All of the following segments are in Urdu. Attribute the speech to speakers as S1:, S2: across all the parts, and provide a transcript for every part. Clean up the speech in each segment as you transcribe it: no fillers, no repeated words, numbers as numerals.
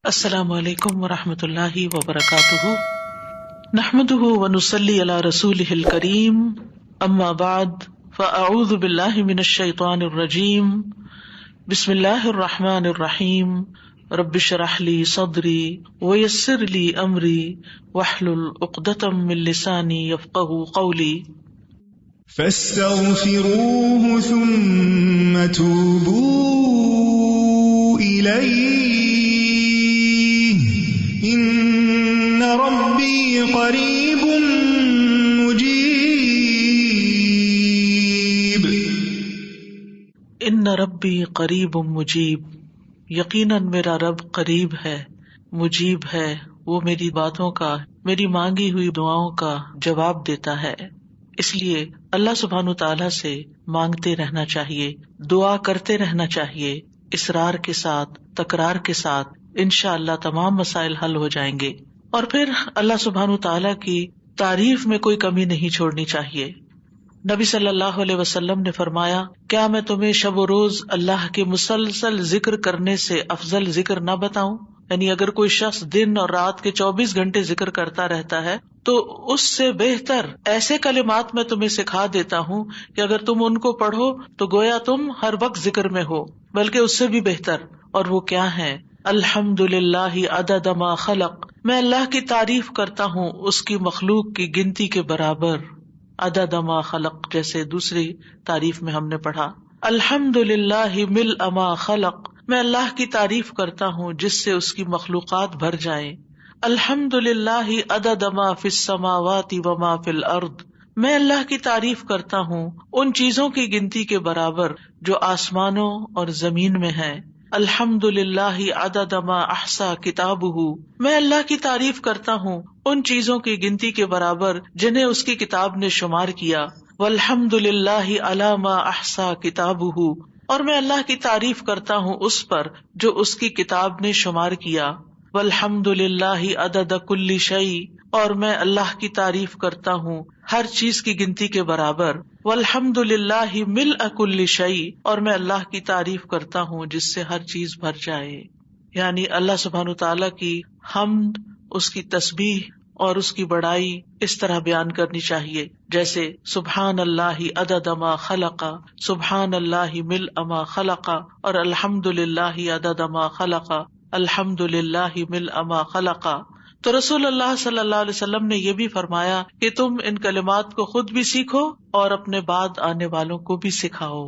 S1: السلام علیکم ورحمۃ اللہ وبرکاتہ، نحمده ونصلی علی رسولہ الکریم، اما بعد فاعوذ باللہ من الشیطان الرجیم، بسم اللہ الرحمن الرحیم، رب اشرح لی صدری ویسر لی امری واحلل عقدۃ من لسانی یفقہوا قولی۔
S2: فاستغفروه ثم توبوا إليه إن ربي قريب مجيب۔
S1: ان ربی قریب مجیب، یقیناً میرا رب قریب ہے، مجیب ہے، وہ میری باتوں کا، میری مانگی ہوئی دعاؤں کا جواب دیتا ہے۔ اس لیے اللہ سبحانہ تعالیٰ سے مانگتے رہنا چاہیے، دعا کرتے رہنا چاہیے، اصرار کے ساتھ، تکرار کے ساتھ، انشاءاللہ تمام مسائل حل ہو جائیں گے۔ اور پھر اللہ سبحانہ تعالیٰ کی تعریف میں کوئی کمی نہیں چھوڑنی چاہیے۔ نبی صلی اللہ علیہ وسلم نے فرمایا، کیا میں تمہیں شب و روز اللہ کے مسلسل ذکر کرنے سے افضل ذکر نہ بتاؤں؟ یعنی اگر کوئی شخص دن اور رات کے 24 گھنٹے ذکر کرتا رہتا ہے تو اس سے بہتر ایسے کلمات میں تمہیں سکھا دیتا ہوں کہ اگر تم ان کو پڑھو تو گویا تم ہر وقت ذکر میں ہو، بلکہ اس سے بھی بہتر۔ اور وہ کیا ہے؟ الحمدللہ عدد ما خلق، میں اللہ کی تعریف کرتا ہوں اس کی مخلوق کی گنتی کے برابر۔ عدد ما خلق جیسے دوسری تعریف میں ہم نے پڑھا، الحمدللہ ملء ما خلق، میں اللہ کی تعریف کرتا ہوں جس سے اس کی مخلوقات بھر جائیں۔ الحمدللہ عدد ما فی السماوات وما فی الارض، میں اللہ کی تعریف کرتا ہوں ان چیزوں کی گنتی کے برابر جو آسمانوں اور زمین میں ہیں۔ الحمدللہ عدد ما احصا کتابہ، میں اللہ کی تعریف کرتا ہوں ان چیزوں کی گنتی کے برابر جنہیں اس کی کتاب نے شمار کیا۔ والحمدللہ علی ما احصا کتابہ، اور میں اللہ کی تعریف کرتا ہوں اس پر جو اس کی کتاب نے شمار کیا۔ والحمدللہ عدد کل شیء، اور میں اللہ کی تعریف کرتا ہوں ہر چیز کی گنتی کے برابر۔ والحمدللہ ملء کل شیء، اور میں اللہ کی تعریف کرتا ہوں جس سے ہر چیز بھر جائے۔ یعنی اللہ سبحانہ تعالیٰ کی حمد، اس کی تسبیح اور اس کی بڑائی اس طرح بیان کرنی چاہیے جیسے سبحان اللہ عدد ما خلق، سبحان اللہ ملء ما خلق، اور الحمدللہ عدد ما خلق، الحمدللہ ملء ما خلق۔ تو رسول اللہ صلی اللہ علیہ وسلم نے یہ بھی فرمایا کہ تم ان کلمات کو خود بھی سیکھو اور اپنے بعد آنے والوں کو بھی سکھاؤ،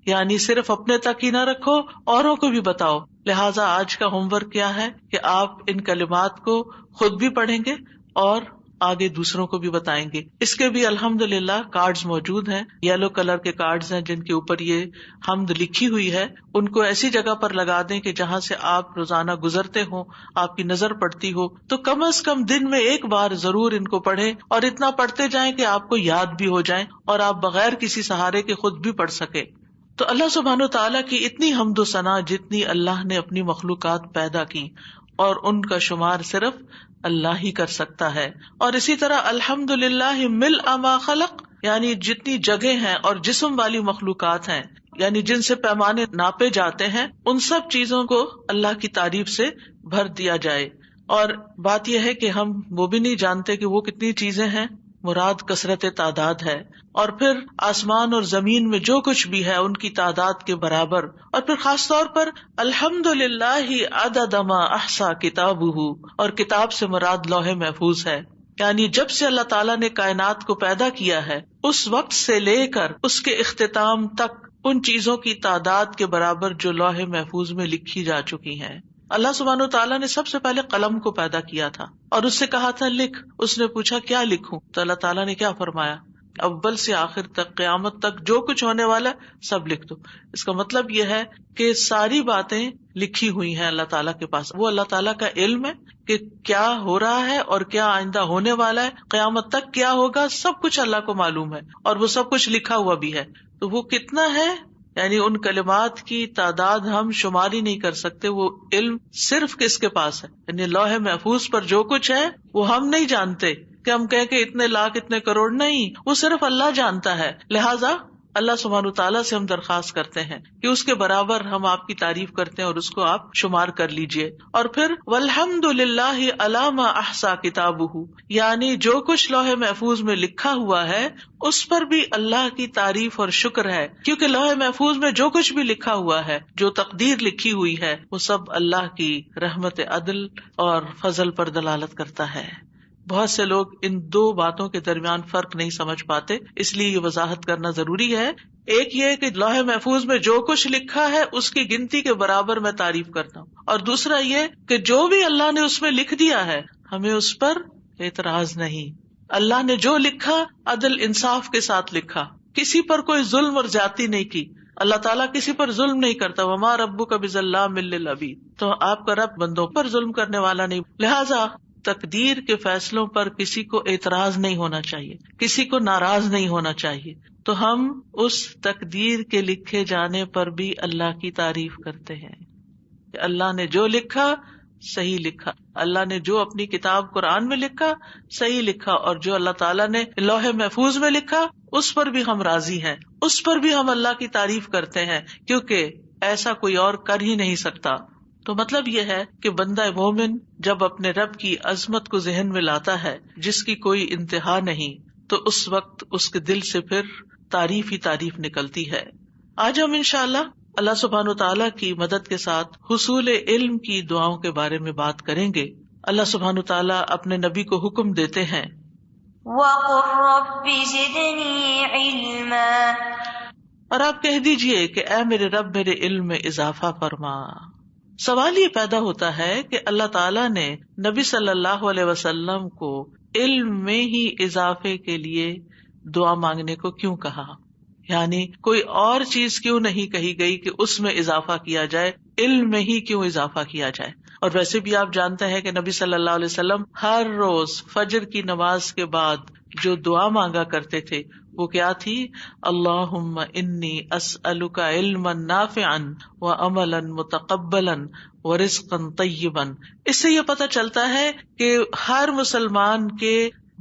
S1: یعنی صرف اپنے تک ہی نہ رکھو، اوروں کو بھی بتاؤ۔ لہٰذا آج کا ہوم ورک کیا ہے کہ آپ ان کلمات کو خود بھی پڑھیں گے اور آگے دوسروں کو بھی بتائیں گے۔ اس کے بھی الحمدللہ کارڈز موجود ہیں، یلو کلر کے کارڈز ہیں جن کے اوپر یہ حمد لکھی ہوئی ہے۔ ان کو ایسی جگہ پر لگا دیں کہ جہاں سے آپ روزانہ گزرتے ہوں، آپ کی نظر پڑتی ہو، تو کم از کم دن میں ایک بار ضرور ان کو پڑھیں، اور اتنا پڑھتے جائیں کہ آپ کو یاد بھی ہو جائیں اور آپ بغیر کسی سہارے کے خود بھی پڑھ سکیں۔ تو اللہ سبحانہ تعالیٰ کی اتنی حمد و ثنا جتنی اللہ نے اپنی مخلوقات پیدا کی، اور ان کا شمار صرف اللہ ہی کر سکتا ہے۔ اور اسی طرح الحمدللہ ملء ما خلق، یعنی جتنی جگہ ہیں اور جسم والی مخلوقات ہیں، یعنی جن سے پیمانے ناپے جاتے ہیں، ان سب چیزوں کو اللہ کی تعریف سے بھر دیا جائے۔ اور بات یہ ہے کہ ہم وہ بھی نہیں جانتے کہ وہ کتنی چیزیں ہیں، مراد کثرت تعداد ہے۔ اور پھر آسمان اور زمین میں جو کچھ بھی ہے ان کی تعداد کے برابر۔ اور پھر خاص طور پر الحمدللہ عدد ما احصا کتابہ، اور کتاب سے مراد لوح محفوظ ہے، یعنی جب سے اللہ تعالیٰ نے کائنات کو پیدا کیا ہے اس وقت سے لے کر اس کے اختتام تک ان چیزوں کی تعداد کے برابر جو لوح محفوظ میں لکھی جا چکی ہیں۔ اللہ سبحانہ تعالیٰ نے سب سے پہلے قلم کو پیدا کیا تھا اور اس سے کہا تھا لکھ۔ اس نے پوچھا کیا لکھوں؟ تو اللہ تعالیٰ نے کیا فرمایا؟ اول سے آخر تک، قیامت تک جو کچھ ہونے والا سب لکھ دو۔ اس کا مطلب یہ ہے کہ ساری باتیں لکھی ہوئی ہیں اللہ تعالیٰ کے پاس۔ وہ اللہ تعالیٰ کا علم ہے کہ کیا ہو رہا ہے اور کیا آئندہ ہونے والا ہے، قیامت تک کیا ہوگا، سب کچھ اللہ کو معلوم ہے، اور وہ سب کچھ لکھا ہوا بھی ہے۔ تو وہ کتنا ہے، یعنی ان کلمات کی تعداد ہم شمار ہی نہیں کر سکتے۔ وہ علم صرف کس کے پاس ہے؟ یعنی لوح محفوظ پر جو کچھ ہے وہ ہم نہیں جانتے کہ ہم کہیں کہ اتنے لاکھ اتنے کروڑ، نہیں، وہ صرف اللہ جانتا ہے۔ لہٰذا اللہ سبحانہ تعالیٰ سے ہم درخواست کرتے ہیں کہ اس کے برابر ہم آپ کی تعریف کرتے ہیں اور اس کو آپ شمار کر لیجئے. اور پھر والحمد للہ علی ما احصا کتابہ، یعنی جو کچھ لوح محفوظ میں لکھا ہوا ہے اس پر بھی اللہ کی تعریف اور شکر ہے، کیونکہ لوح محفوظ میں جو کچھ بھی لکھا ہوا ہے، جو تقدیر لکھی ہوئی ہے، وہ سب اللہ کی رحمت عدل اور فضل پر دلالت کرتا ہے. بہت سے لوگ ان دو باتوں کے درمیان فرق نہیں سمجھ پاتے، اس لیے یہ وضاحت کرنا ضروری ہے. ایک یہ کہ لوح محفوظ میں جو کچھ لکھا ہے اس کی گنتی کے برابر میں تعریف کرتا ہوں، اور دوسرا یہ کہ جو بھی اللہ نے اس میں لکھ دیا ہے ہمیں اس پر اعتراض نہیں. اللہ نے جو لکھا عدل انصاف کے ساتھ لکھا، کسی پر کوئی ظلم اور زیادتی نہیں کی. اللہ تعالیٰ کسی پر ظلم نہیں کرتا. وما ربک بظلام للعبید، تو آپ کا رب بندوں پر ظلم کرنے والا نہیں. لہذا تقدیر کے فیصلوں پر کسی کو اعتراض نہیں ہونا چاہیے، کسی کو ناراض نہیں ہونا چاہیے. تو ہم اس تقدیر کے لکھے جانے پر بھی اللہ کی تعریف کرتے ہیں کہ اللہ نے جو لکھا صحیح لکھا، اللہ نے جو اپنی کتاب قرآن میں لکھا صحیح لکھا، اور جو اللہ تعالیٰ نے لوح محفوظ میں لکھا اس پر بھی ہم راضی ہیں، اس پر بھی ہم اللہ کی تعریف کرتے ہیں، کیونکہ ایسا کوئی اور کر ہی نہیں سکتا. تو مطلب یہ ہے کہ بندہ مومن جب اپنے رب کی عظمت کو ذہن میں لاتا ہے جس کی کوئی انتہا نہیں، تو اس وقت اس کے دل سے پھر تعریف ہی تعریف نکلتی ہے. آج ہم انشاءاللہ اللہ سبحانہ تعالیٰ کی مدد کے ساتھ حصول علم کی دعاؤں کے بارے میں بات کریں گے. اللہ سبحانہ تعالیٰ اپنے نبی کو حکم دیتے ہیں
S3: وَقُلْ رَبِّ زِدْنِی عِلْمًا،
S1: اور آپ کہہ دیجئے کہ اے میرے رب میرے علم میں اضافہ فرما. سوال یہ پیدا ہوتا ہے کہ اللہ تعالیٰ نے نبی صلی اللہ علیہ وسلم کو علم میں ہی اضافے کے لیے دعا مانگنے کو کیوں کہا؟ یعنی کوئی اور چیز کیوں نہیں کہی گئی کہ اس میں اضافہ کیا جائے، علم میں ہی کیوں اضافہ کیا جائے؟ اور ویسے بھی آپ جانتے ہیں کہ نبی صلی اللہ علیہ وسلم ہر روز فجر کی نماز کے بعد جو دعا مانگا کرتے تھے وہ کیا تھی؟ اللہم انی اسألک علما نافعا وعملا متقبلا ورزقا طیبا. اس سے یہ پتہ چلتا ہے کہ ہر مسلمان کے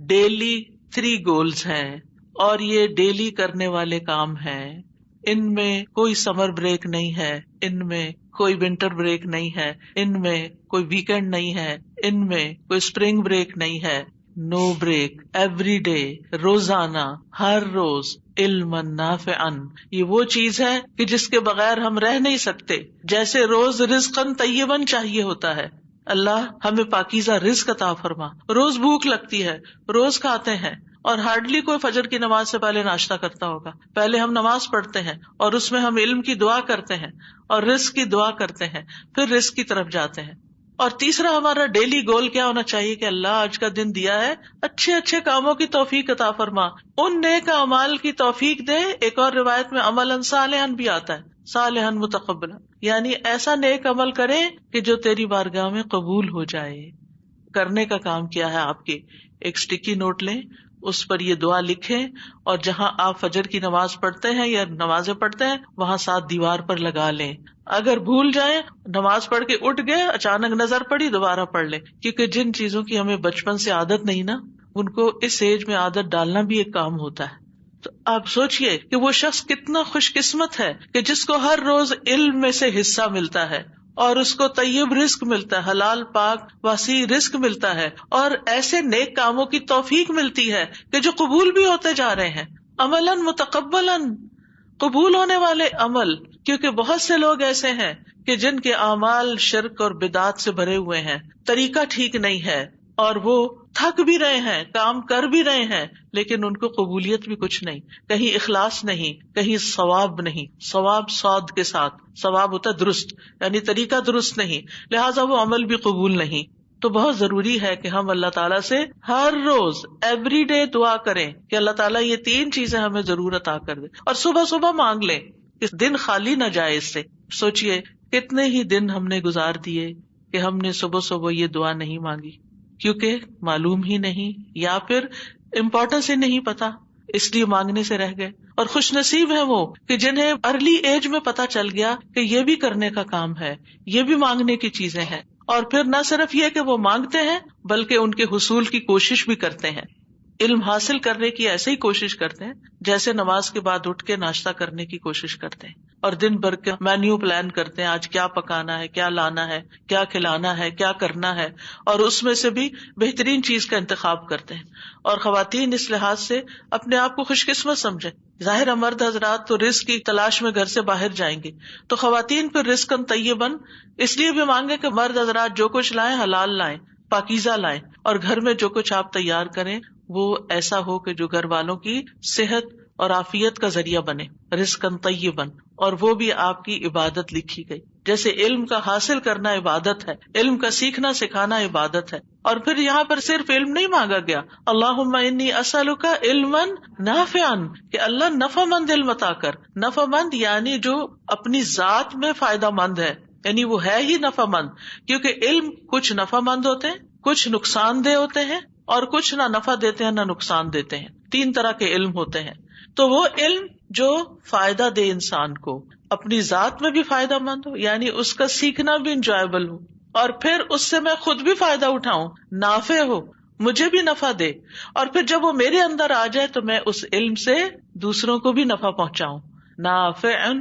S1: ڈیلی 3 گولز ہیں، اور یہ ڈیلی کرنے والے کام ہیں. ان میں کوئی سمر بریک نہیں ہے، ان میں کوئی ونٹر بریک نہیں ہے، ان میں کوئی ویکینڈ نہیں ہے، ان میں کوئی اسپرنگ بریک نہیں ہے. نو بریک، ایوری ڈے، روزانہ، ہر روز علما نافعا. یہ وہ چیز ہے کہ جس کے بغیر ہم رہ نہیں سکتے. جیسے روز رزقا طیبا چاہیے ہوتا ہے، اللہ ہمیں پاکیزہ رزق عطا فرما. روز بھوک لگتی ہے، روز کھاتے ہیں، اور ہارڈلی کوئی فجر کی نماز سے پہلے ناشتہ کرتا ہوگا. پہلے ہم نماز پڑھتے ہیں اور اس میں ہم علم کی دعا کرتے ہیں اور رزق کی دعا کرتے ہیں، پھر رزق کی طرف جاتے ہیں. اور تیسرا ہمارا ڈیلی گول کیا ہونا چاہیے کہ اللہ آج کا دن دیا ہے، اچھے اچھے کاموں کی توفیق عطا فرما، ان نیک اعمال کی توفیق دے. ایک اور روایت میں عملاً صالحاً بھی آتا ہے، صالحاً متقبلا، یعنی ایسا نیک عمل کرے کہ جو تیری بارگاہ میں قبول ہو جائے. کرنے کا کام کیا ہے آپ کے؟ ایک اسٹیکی نوٹ لیں، اس پر یہ دعا لکھیں، اور جہاں آپ فجر کی نماز پڑھتے ہیں یا نمازیں پڑھتے ہیں وہاں ساتھ دیوار پر لگا لیں. اگر بھول جائیں، نماز پڑھ کے اٹھ گئے، اچانک نظر پڑی، دوبارہ پڑھ لیں. کیونکہ جن چیزوں کی ہمیں بچپن سے عادت نہیں نا، ان کو اس ایج میں عادت ڈالنا بھی ایک کام ہوتا ہے. تو آپ سوچئے کہ وہ شخص کتنا خوش قسمت ہے کہ جس کو ہر روز علم میں سے حصہ ملتا ہے، اور اس کو طیب رزق ملتا ہے، حلال پاک وسیع رزق ملتا ہے، اور ایسے نیک کاموں کی توفیق ملتی ہے کہ جو قبول بھی ہوتے جا رہے ہیں. عملاً متقبلاً، قبول ہونے والے عمل. کیونکہ بہت سے لوگ ایسے ہیں کہ جن کے اعمال شرک اور بدعات سے بھرے ہوئے ہیں، طریقہ ٹھیک نہیں ہے، اور وہ تھک بھی رہے ہیں، کام کر بھی رہے ہیں، لیکن ان کو قبولیت بھی کچھ نہیں. کہیں اخلاص نہیں، کہیں ثواب نہیں. ثواب صاد کے ساتھ، ثواب ہوتا ہے درست، یعنی طریقہ درست نہیں، لہٰذا وہ عمل بھی قبول نہیں. تو بہت ضروری ہے کہ ہم اللہ تعالیٰ سے ہر روز ایوری ڈے دعا کریں کہ اللہ تعالیٰ یہ 3 چیزیں ہمیں ضرور عطا کر دے، اور صبح صبح مانگ لیں کہ دن خالی نہ جائے اس سے. سوچئے کتنے ہی دن ہم نے گزار دیے کہ ہم نے صبح صبح یہ دعا نہیں مانگی، کیونکہ معلوم ہی نہیں یا پھر امپورٹنس ہی نہیں پتا، اس لیے مانگنے سے رہ گئے. اور خوش نصیب ہیں وہ کہ جنہیں ارلی ایج میں پتا چل گیا کہ یہ بھی کرنے کا کام ہے، یہ بھی مانگنے کی چیزیں ہیں، اور پھر نہ صرف یہ کہ وہ مانگتے ہیں بلکہ ان کے حصول کی کوشش بھی کرتے ہیں. علم حاصل کرنے کی ایسے ہی کوشش کرتے ہیں جیسے نماز کے بعد اٹھ کے ناشتہ کرنے کی کوشش کرتے ہیں اور دن بھر کا مینیو پلان کرتے ہیں، آج کیا پکانا ہے، کیا لانا ہے، کیا کھلانا ہے، کیا کرنا ہے، اور اس میں سے بھی بہترین چیز کا انتخاب کرتے ہیں. اور خواتین اس لحاظ سے اپنے آپ کو خوش قسمت سمجھیں. ظاہر مرد حضرات تو رزق کی تلاش میں گھر سے باہر جائیں گے، تو خواتین پھر رزقاً طیباً اس لیے بھی مانگے کہ مرد حضرات جو کچھ لائیں حلال لائیں، پاکیزہ لائیں، اور گھر میں جو کچھ آپ تیار کریں وہ ایسا ہو کہ جو گھر والوں کی صحت اور عافیت کا ذریعہ بنے، رزقاً طیباً. اور وہ بھی آپ کی عبادت لکھی گئی. جیسے علم کا حاصل کرنا عبادت ہے، علم کا سیکھنا سکھانا عبادت ہے. اور پھر یہاں پر صرف علم نہیں مانگا گیا، اللہم انی اسألک علما نافعا، کہ اللہ نفع مند علم عطا کر. نفع مند یعنی جو اپنی ذات میں فائدہ مند ہے، یعنی وہ ہے ہی نفع مند. کیونکہ علم کچھ نفع مند ہوتے ہیں، کچھ نقصان دہ ہوتے ہیں، اور کچھ نہ نفع دیتے ہیں نہ نقصان دیتے ہیں. 3 طرح کے علم ہوتے ہیں. تو وہ علم جو فائدہ دے انسان کو، اپنی ذات میں بھی فائدہ مند ہو، یعنی اس کا سیکھنا بھی انجوائبل ہو، اور پھر اس سے میں خود بھی فائدہ اٹھاؤں، نافع ہو، مجھے بھی نفع دے، اور پھر جب وہ میرے اندر آ جائے تو میں اس علم سے دوسروں کو بھی نفع پہنچاؤں. نافع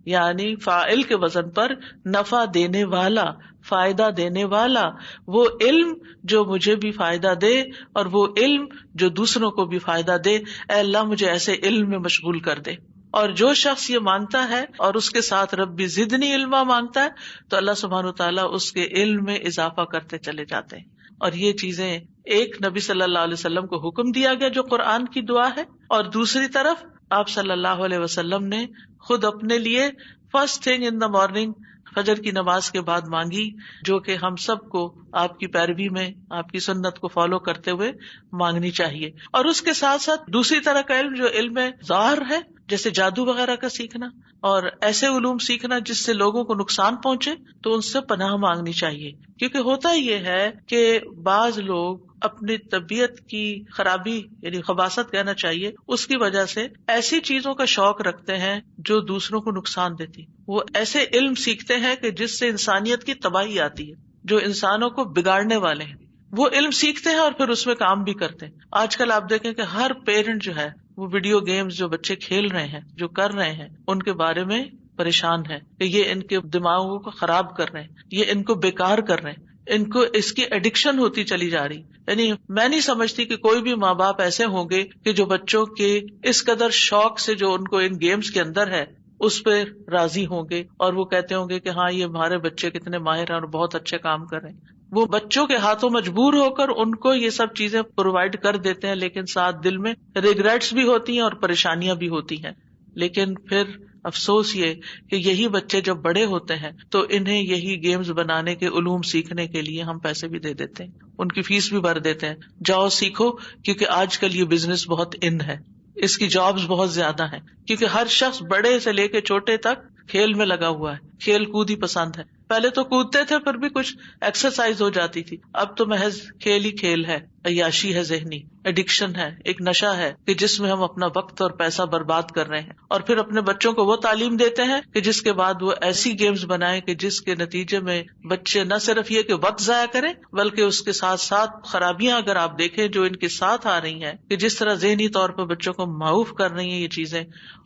S1: یعنی فاعل کے وزن پر نفع دینے والا، فائدہ دینے والا، وہ علم جو مجھے بھی فائدہ دے اور وہ علم جو دوسروں کو بھی فائدہ دے. اے اللہ مجھے ایسے علم میں مشغول کر دے. اور جو شخص یہ مانگتا ہے اور اس کے ساتھ ربی زدنی علما مانگتا ہے تو اللہ سبحانہ وتعالیٰ اس کے علم میں اضافہ کرتے چلے جاتے ہیں. اور یہ چیزیں ایک نبی صلی اللہ علیہ وسلم کو حکم دیا گیا جو قرآن کی دعا ہے، اور دوسری طرف آپ صلی اللہ علیہ وسلم نے خود اپنے لیے first thing in the morning فجر کی نماز کے بعد مانگی، جو کہ ہم سب کو آپ کی پیروی میں آپ کی سنت کو فالو کرتے ہوئے مانگنی چاہیے. اور اس کے ساتھ ساتھ دوسری طرح کا علم جو علم ظاہر ہے، جیسے جادو وغیرہ کا سیکھنا اور ایسے علوم سیکھنا جس سے لوگوں کو نقصان پہنچے، تو ان سے پناہ مانگنی چاہیے. کیونکہ ہوتا یہ ہے کہ بعض لوگ اپنی طبیعت کی خرابی یعنی خباثت کہنا چاہیے، اس کی وجہ سے ایسی چیزوں کا شوق رکھتے ہیں جو دوسروں کو نقصان دیتی. وہ ایسے علم سیکھتے ہیں کہ جس سے انسانیت کی تباہی آتی ہے، جو انسانوں کو بگاڑنے والے ہیں. وہ علم سیکھتے ہیں اور پھر اس میں کام بھی کرتے ہیں. آج کل آپ دیکھیں کہ ہر پیرنٹ جو ہے وہ ویڈیو گیمز جو بچے کھیل رہے ہیں، جو کر رہے ہیں، ان کے بارے میں پریشان ہے کہ یہ ان کے دماغوں کو خراب کر رہے ہیں، یہ ان کو بیکار کر رہے ہیں، ان کو اس کی ایڈکشن ہوتی چلی جا رہی. یعنی میں نہیں سمجھتی کہ کوئی بھی ماں باپ ایسے ہوں گے کہ جو بچوں کے اس قدر شوق سے جو ان کو ان گیمز کے اندر ہے اس پہ راضی ہوں گے اور وہ کہتے ہوں گے کہ ہاں یہ ہمارے بچے کتنے ماہر ہیں اور بہت اچھے کام کر رہے ہیں. وہ بچوں کے ہاتھوں مجبور ہو کر ان کو یہ سب چیزیں پرووائڈ کر دیتے ہیں، لیکن ساتھ دل میں ریگریٹس بھی ہوتی ہیں اور پریشانیاں بھی ہوتی ہیں. لیکن پھر افسوس یہ کہ یہی بچے جب بڑے ہوتے ہیں تو انہیں یہی گیمز بنانے کے علوم سیکھنے کے لیے ہم پیسے بھی دے دیتے ہیں، ان کی فیس بھی بھر دیتے ہیں، جاؤ سیکھو. کیونکہ آج کل یہ بزنس بہت ان ہے، اس کی جابز بہت زیادہ ہیں، کیونکہ ہر شخص بڑے سے لے کے چھوٹے تک کھیل میں لگا ہوا ہے، کھیل کود ہی پسند ہے. پہلے تو کودتے تھے پھر بھی کچھ ایکسرسائز ہو جاتی تھی، اب تو محض کھیل ہی کھیل ہے، عیاشی ہے، ذہنی ایڈکشن ہے، ایک نشہ ہے کہ جس میں ہم اپنا وقت اور پیسہ برباد کر رہے ہیں. اور پھر اپنے بچوں کو وہ تعلیم دیتے ہیں کہ جس کے بعد وہ ایسی گیمز بنائیں کہ جس کے نتیجے میں بچے نہ صرف یہ کہ وقت ضائع کریں بلکہ اس کے ساتھ ساتھ خرابیاں اگر آپ دیکھیں جو ان کے ساتھ آ رہی ہیں کہ جس طرح ذہنی طور پر بچوں کو معوف کر رہی ہیں یہ چیزیں،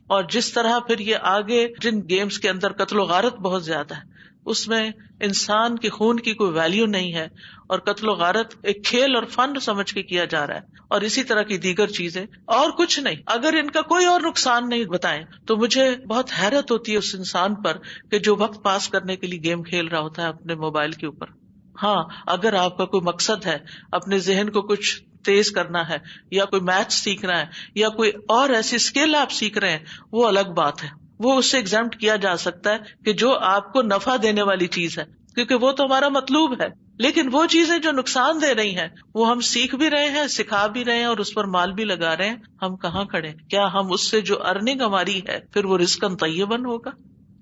S1: اور جس طرح پھر یہ آگے جن گیمز کے اندر قتل و غارت بہت زیادہ ہے، اس میں انسان کے خون کی کوئی ویلیو نہیں ہے اور قتل و غارت ایک کھیل اور فن سمجھ کے کیا جا رہا ہے، اور اسی طرح کی دیگر چیزیں اور کچھ نہیں. اگر ان کا کوئی اور نقصان نہیں بتائیں تو مجھے بہت حیرت ہوتی ہے اس انسان پر کہ جو وقت پاس کرنے کے لیے گیم کھیل رہا ہوتا ہے اپنے موبائل کے اوپر. ہاں اگر آپ کا کوئی مقصد ہے، اپنے ذہن کو کچھ تیز کرنا ہے یا کوئی میتھ سیکھنا ہے یا کوئی اور ایسی اسکل آپ سیکھ رہے ہیں، وہ الگ بات ہے، وہ اس سے ایگزمپٹ کیا جا سکتا ہے کہ جو آپ کو نفع دینے والی چیز ہے، کیونکہ وہ تو ہمارا مطلوب ہے. لیکن وہ چیزیں جو نقصان دے رہی ہیں وہ ہم سیکھ بھی رہے ہیں، سکھا بھی رہے ہیں اور اس پر مال بھی لگا رہے ہیں، ہم کہاں کھڑے؟ کیا ہم اس سے جو ارننگ ہماری ہے پھر وہ رزقاً طیباً ہوگا؟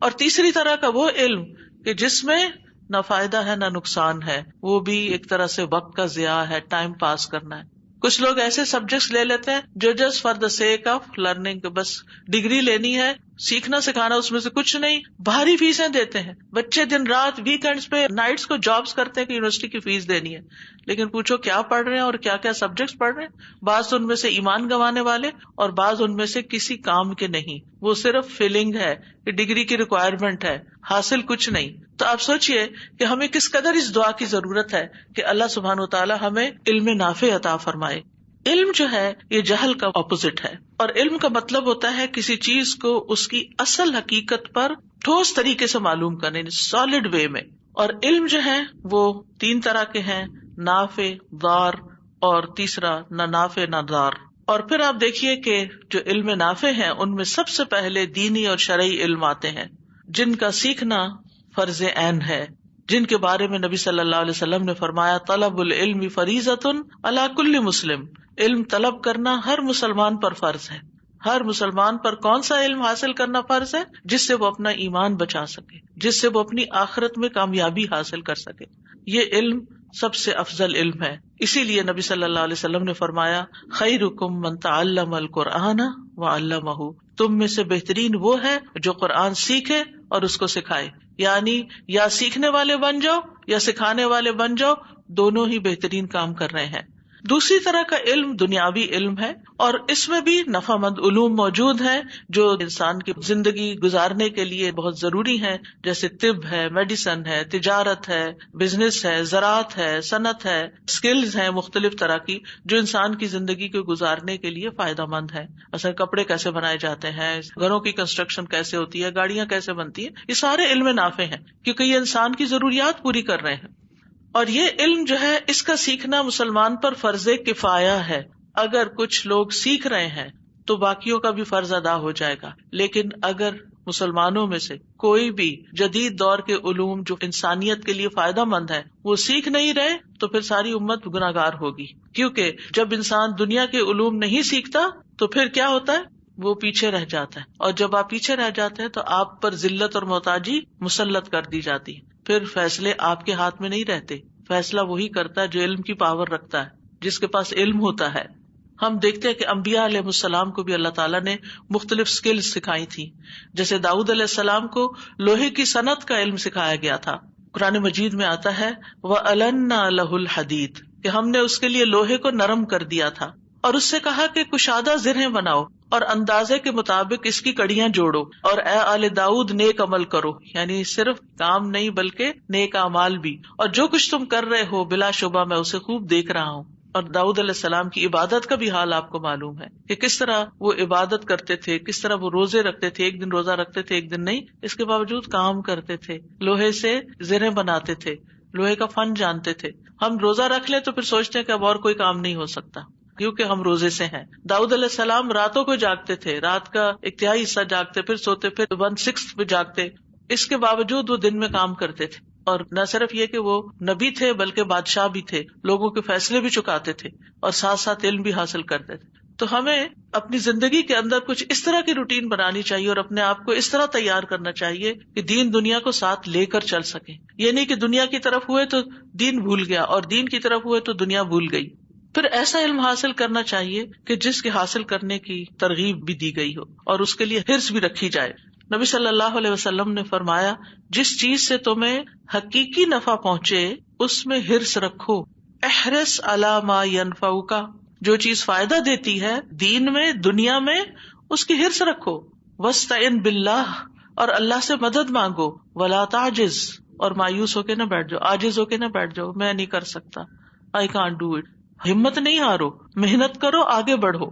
S1: اور تیسری طرح کا وہ علم کہ جس میں نہ فائدہ ہے نہ نقصان ہے، وہ بھی ایک طرح سے وقت کا ضیاع ہے، ٹائم پاس کرنا ہے. کچھ لوگ ایسے سبجیکٹس لے لیتے ہیں جو just for the sake of learning, بس ڈگری لینی ہے سیکھنا سکھانا اس میں سے کچھ نہیں. بھاری فیسیں دیتے ہیں بچے, دن رات ویکینڈز پہ نائٹس کو جابس کرتے ہیں کہ یونیورسٹی کی فیس دینی ہے, لیکن پوچھو کیا پڑھ رہے ہیں اور کیا کیا سبجیکٹس پڑھ رہے ہیں. بعض ان میں سے ایمان گنوانے والے اور بعض ان میں سے کسی کام کے نہیں, وہ صرف فیلنگ ہے کہ ڈگری کی ریکوائرمنٹ ہے, حاصل کچھ نہیں. تو آپ سوچئے کہ ہمیں کس قدر اس دعا کی ضرورت ہے کہ اللہ سبحانہ وتعالی ہمیں علم نافع عطا فرمائے. علم جو ہے یہ جہل کا اپوزٹ ہے, اور علم کا مطلب ہوتا ہے کسی چیز کو اس کی اصل حقیقت پر ٹھوس طریقے سے معلوم کرنے, سالڈ وے میں. اور علم جو ہے وہ 3 طرح کے ہیں, نافع, ضار اور تیسرا نہ نافع نہ ضار. اور پھر آپ دیکھیے کہ جو علم نافع ہیں ان میں سب سے پہلے دینی اور شرعی علم آتے ہیں, جن کا سیکھنا فرض عین ہے, جن کے بارے میں نبی صلی اللہ علیہ وسلم نے فرمایا طلب العلم فریضۃ علی کل مسلم. علم طلب کرنا ہر مسلمان پر فرض ہے. ہر مسلمان پر کون سا علم حاصل کرنا فرض ہے؟ جس سے وہ اپنا ایمان بچا سکے, جس سے وہ اپنی آخرت میں کامیابی حاصل کر سکے. یہ علم سب سے افضل علم ہے. اسی لیے نبی صلی اللہ علیہ وسلم نے فرمایا خیرکم من تعلم القرآن وعلمہ, تم میں سے بہترین وہ ہے جو قرآن سیکھے اور اس کو سکھائے. یعنی یا سیکھنے والے بن جاؤ یا سکھانے والے بن جاؤ, دونوں ہی بہترین کام کر رہے ہیں. دوسری طرح کا علم دنیاوی علم ہے, اور اس میں بھی نفع مند علوم موجود ہیں جو انسان کی زندگی گزارنے کے لیے بہت ضروری ہیں, جیسے طب ہے, میڈیسن ہے, تجارت ہے, بزنس ہے, زراعت ہے, صنعت ہے, اسکلز ہیں مختلف طرح کی جو انسان کی زندگی کو گزارنے کے لیے فائدہ مند ہے. مثلا کپڑے کیسے بنائے جاتے ہیں, گھروں کی کنسٹرکشن کیسے ہوتی ہے, گاڑیاں کیسے بنتی ہیں, یہ سارے علم نافع ہیں کیونکہ یہ انسان کی ضروریات پوری کر رہے ہیں. اور یہ علم جو ہے اس کا سیکھنا مسلمان پر فرض کفایہ ہے. اگر کچھ لوگ سیکھ رہے ہیں تو باقیوں کا بھی فرض ادا ہو جائے گا, لیکن اگر مسلمانوں میں سے کوئی بھی جدید دور کے علوم جو انسانیت کے لیے فائدہ مند ہے وہ سیکھ نہیں رہے تو پھر ساری امت گناہگار ہوگی. کیونکہ جب انسان دنیا کے علوم نہیں سیکھتا تو پھر کیا ہوتا ہے, وہ پیچھے رہ جاتا ہے, اور جب آپ پیچھے رہ جاتے ہیں تو آپ پر ذلت اور محتاجی مسلط کر دی جاتی ہے. پھر فیصلے آپ کے ہاتھ میں نہیں رہتے, فیصلہ وہی کرتا ہے جو علم کی پاور رکھتا ہے, جس کے پاس علم ہوتا ہے. ہم دیکھتے ہیں کہ انبیاء علیہ السلام کو بھی اللہ تعالیٰ نے مختلف سکلز سکھائی تھی. جیسے داؤد علیہ السلام کو لوہے کی صنعت کا علم سکھایا گیا تھا. قرآن مجید میں آتا ہے وَأَلَنَّا لَهُ الْحَدِيدَ, کہ ہم نے اس کے لیے لوہے کو نرم کر دیا تھا, اور اس سے کہا کہ کشادہ زرہیں بناؤ اور اندازے کے مطابق اس کی کڑیاں جوڑو, اور اے آل داؤد نیک عمل کرو. یعنی صرف کام نہیں بلکہ نیک اعمال بھی, اور جو کچھ تم کر رہے ہو بلا شبہ میں اسے خوب دیکھ رہا ہوں. اور داؤد علیہ السلام کی عبادت کا بھی حال آپ کو معلوم ہے کہ کس طرح وہ عبادت کرتے تھے, کس طرح وہ روزے رکھتے تھے, ایک دن روزہ رکھتے تھے ایک دن نہیں, اس کے باوجود کام کرتے تھے, لوہے سے زرہیں بناتے تھے, لوہے کا فن جانتے تھے. ہم روزہ رکھ لیں تو پھر سوچتے ہیں کہ اب اور کوئی کام نہیں ہو سکتا کیونکہ ہم روزے سے ہیں. داؤد علیہ السلام راتوں کو جاگتے تھے, رات کا ایک تہائی حصہ جاگتے, پھر سوتے, پھر 1/6 پہ جاگتے. اس کے باوجود وہ دن میں کام کرتے تھے, اور نہ صرف یہ کہ وہ نبی تھے بلکہ بادشاہ بھی تھے, لوگوں کے فیصلے بھی چکاتے تھے اور ساتھ ساتھ علم بھی حاصل کرتے تھے. تو ہمیں اپنی زندگی کے اندر کچھ اس طرح کی روٹین بنانی چاہیے اور اپنے آپ کو اس طرح تیار کرنا چاہیے کہ دین دنیا کو ساتھ لے کر چل سکیں. یہ نہیں کہ دنیا کی طرف ہوئے تو دین بھول گیا اور دین کی طرف ہوئے تو دنیا بھول گئی. پھر ایسا علم حاصل کرنا چاہیے کہ جس کے حاصل کرنے کی ترغیب بھی دی گئی ہو اور اس کے لیے حرص بھی رکھی جائے. نبی صلی اللہ علیہ وسلم نے فرمایا جس چیز سے تمہیں حقیقی نفع پہنچے اس میں حرص رکھو. احرص علی ما ینفعک, جو چیز فائدہ دیتی ہے دین میں دنیا میں اس کی حرص رکھو. واستعن باللہ, اور اللہ سے مدد مانگو. ولا تعجز, اور مایوس ہو کے نہ بیٹھ جاؤ, عاجز ہو کے نہ بیٹھ جاؤ, میں نہیں کر سکتا, آئی کانٹ ڈو اٹ. ہمت نہیں ہارو, محنت کرو, آگے بڑھو.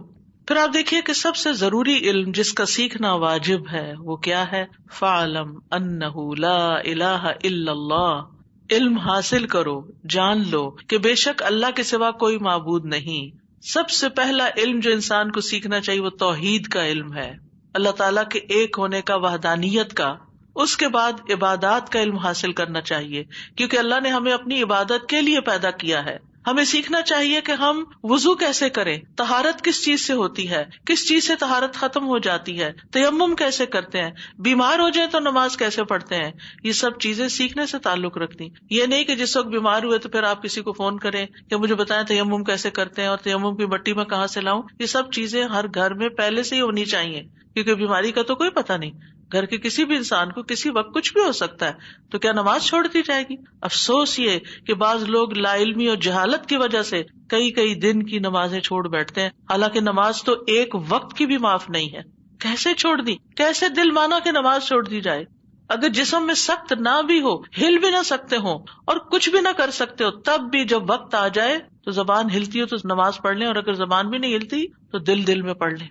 S1: پھر آپ دیکھیے کہ سب سے ضروری علم جس کا سیکھنا واجب ہے وہ کیا ہے؟ فَاعْلَمْ أَنَّهُ لَا إِلَهَ إِلَّا اللَّهُ, علم حاصل کرو, جان لو کہ بے شک اللہ کے سوا کوئی معبود نہیں. سب سے پہلا علم جو انسان کو سیکھنا چاہیے وہ توحید کا علم ہے, اللہ تعالیٰ کے ایک ہونے کا, وحدانیت کا. اس کے بعد عبادات کا علم حاصل کرنا چاہیے کیونکہ اللہ نے ہمیں اپنی عبادت کے لیے پیدا کیا ہے. ہمیں سیکھنا چاہیے کہ ہم وضو کیسے کریں, طہارت کس چیز سے ہوتی ہے, کس چیز سے طہارت ختم ہو جاتی ہے, تیمم کیسے کرتے ہیں, بیمار ہو جائیں تو نماز کیسے پڑھتے ہیں. یہ سب چیزیں سیکھنے سے تعلق رکھتی. یہ نہیں کہ جس وقت بیمار ہوئے تو پھر آپ کسی کو فون کریں کہ مجھے بتائیں تیمم کیسے کرتے ہیں اور تیمم کی مٹی میں کہاں سے لاؤں. یہ سب چیزیں ہر گھر میں پہلے سے ہی ہونی چاہیے. کیونکہ بیماری کا تو کوئی پتہ نہیں. گھر کے کسی بھی انسان کو کسی وقت کچھ بھی ہو سکتا ہے, تو کیا نماز چھوڑ دی جائے گی؟ افسوس یہ کہ بعض لوگ لا علمی اور جہالت کی وجہ سے کئی دن کی نمازیں چھوڑ بیٹھتے ہیں, حالانکہ نماز تو ایک وقت کی بھی معاف نہیں ہے. کیسے چھوڑ دی؟ کیسے دل مانا کہ نماز چھوڑ دی جائے؟ اگر جسم میں سخت نہ بھی ہو, ہل بھی نہ سکتے ہو اور کچھ بھی نہ کر سکتے ہو, تب بھی جب وقت آ جائے تو زبان ہلتی ہو تو نماز پڑھ لیں, اور اگر زبان بھی نہیں ہلتی تو دل میں پڑھ لیں,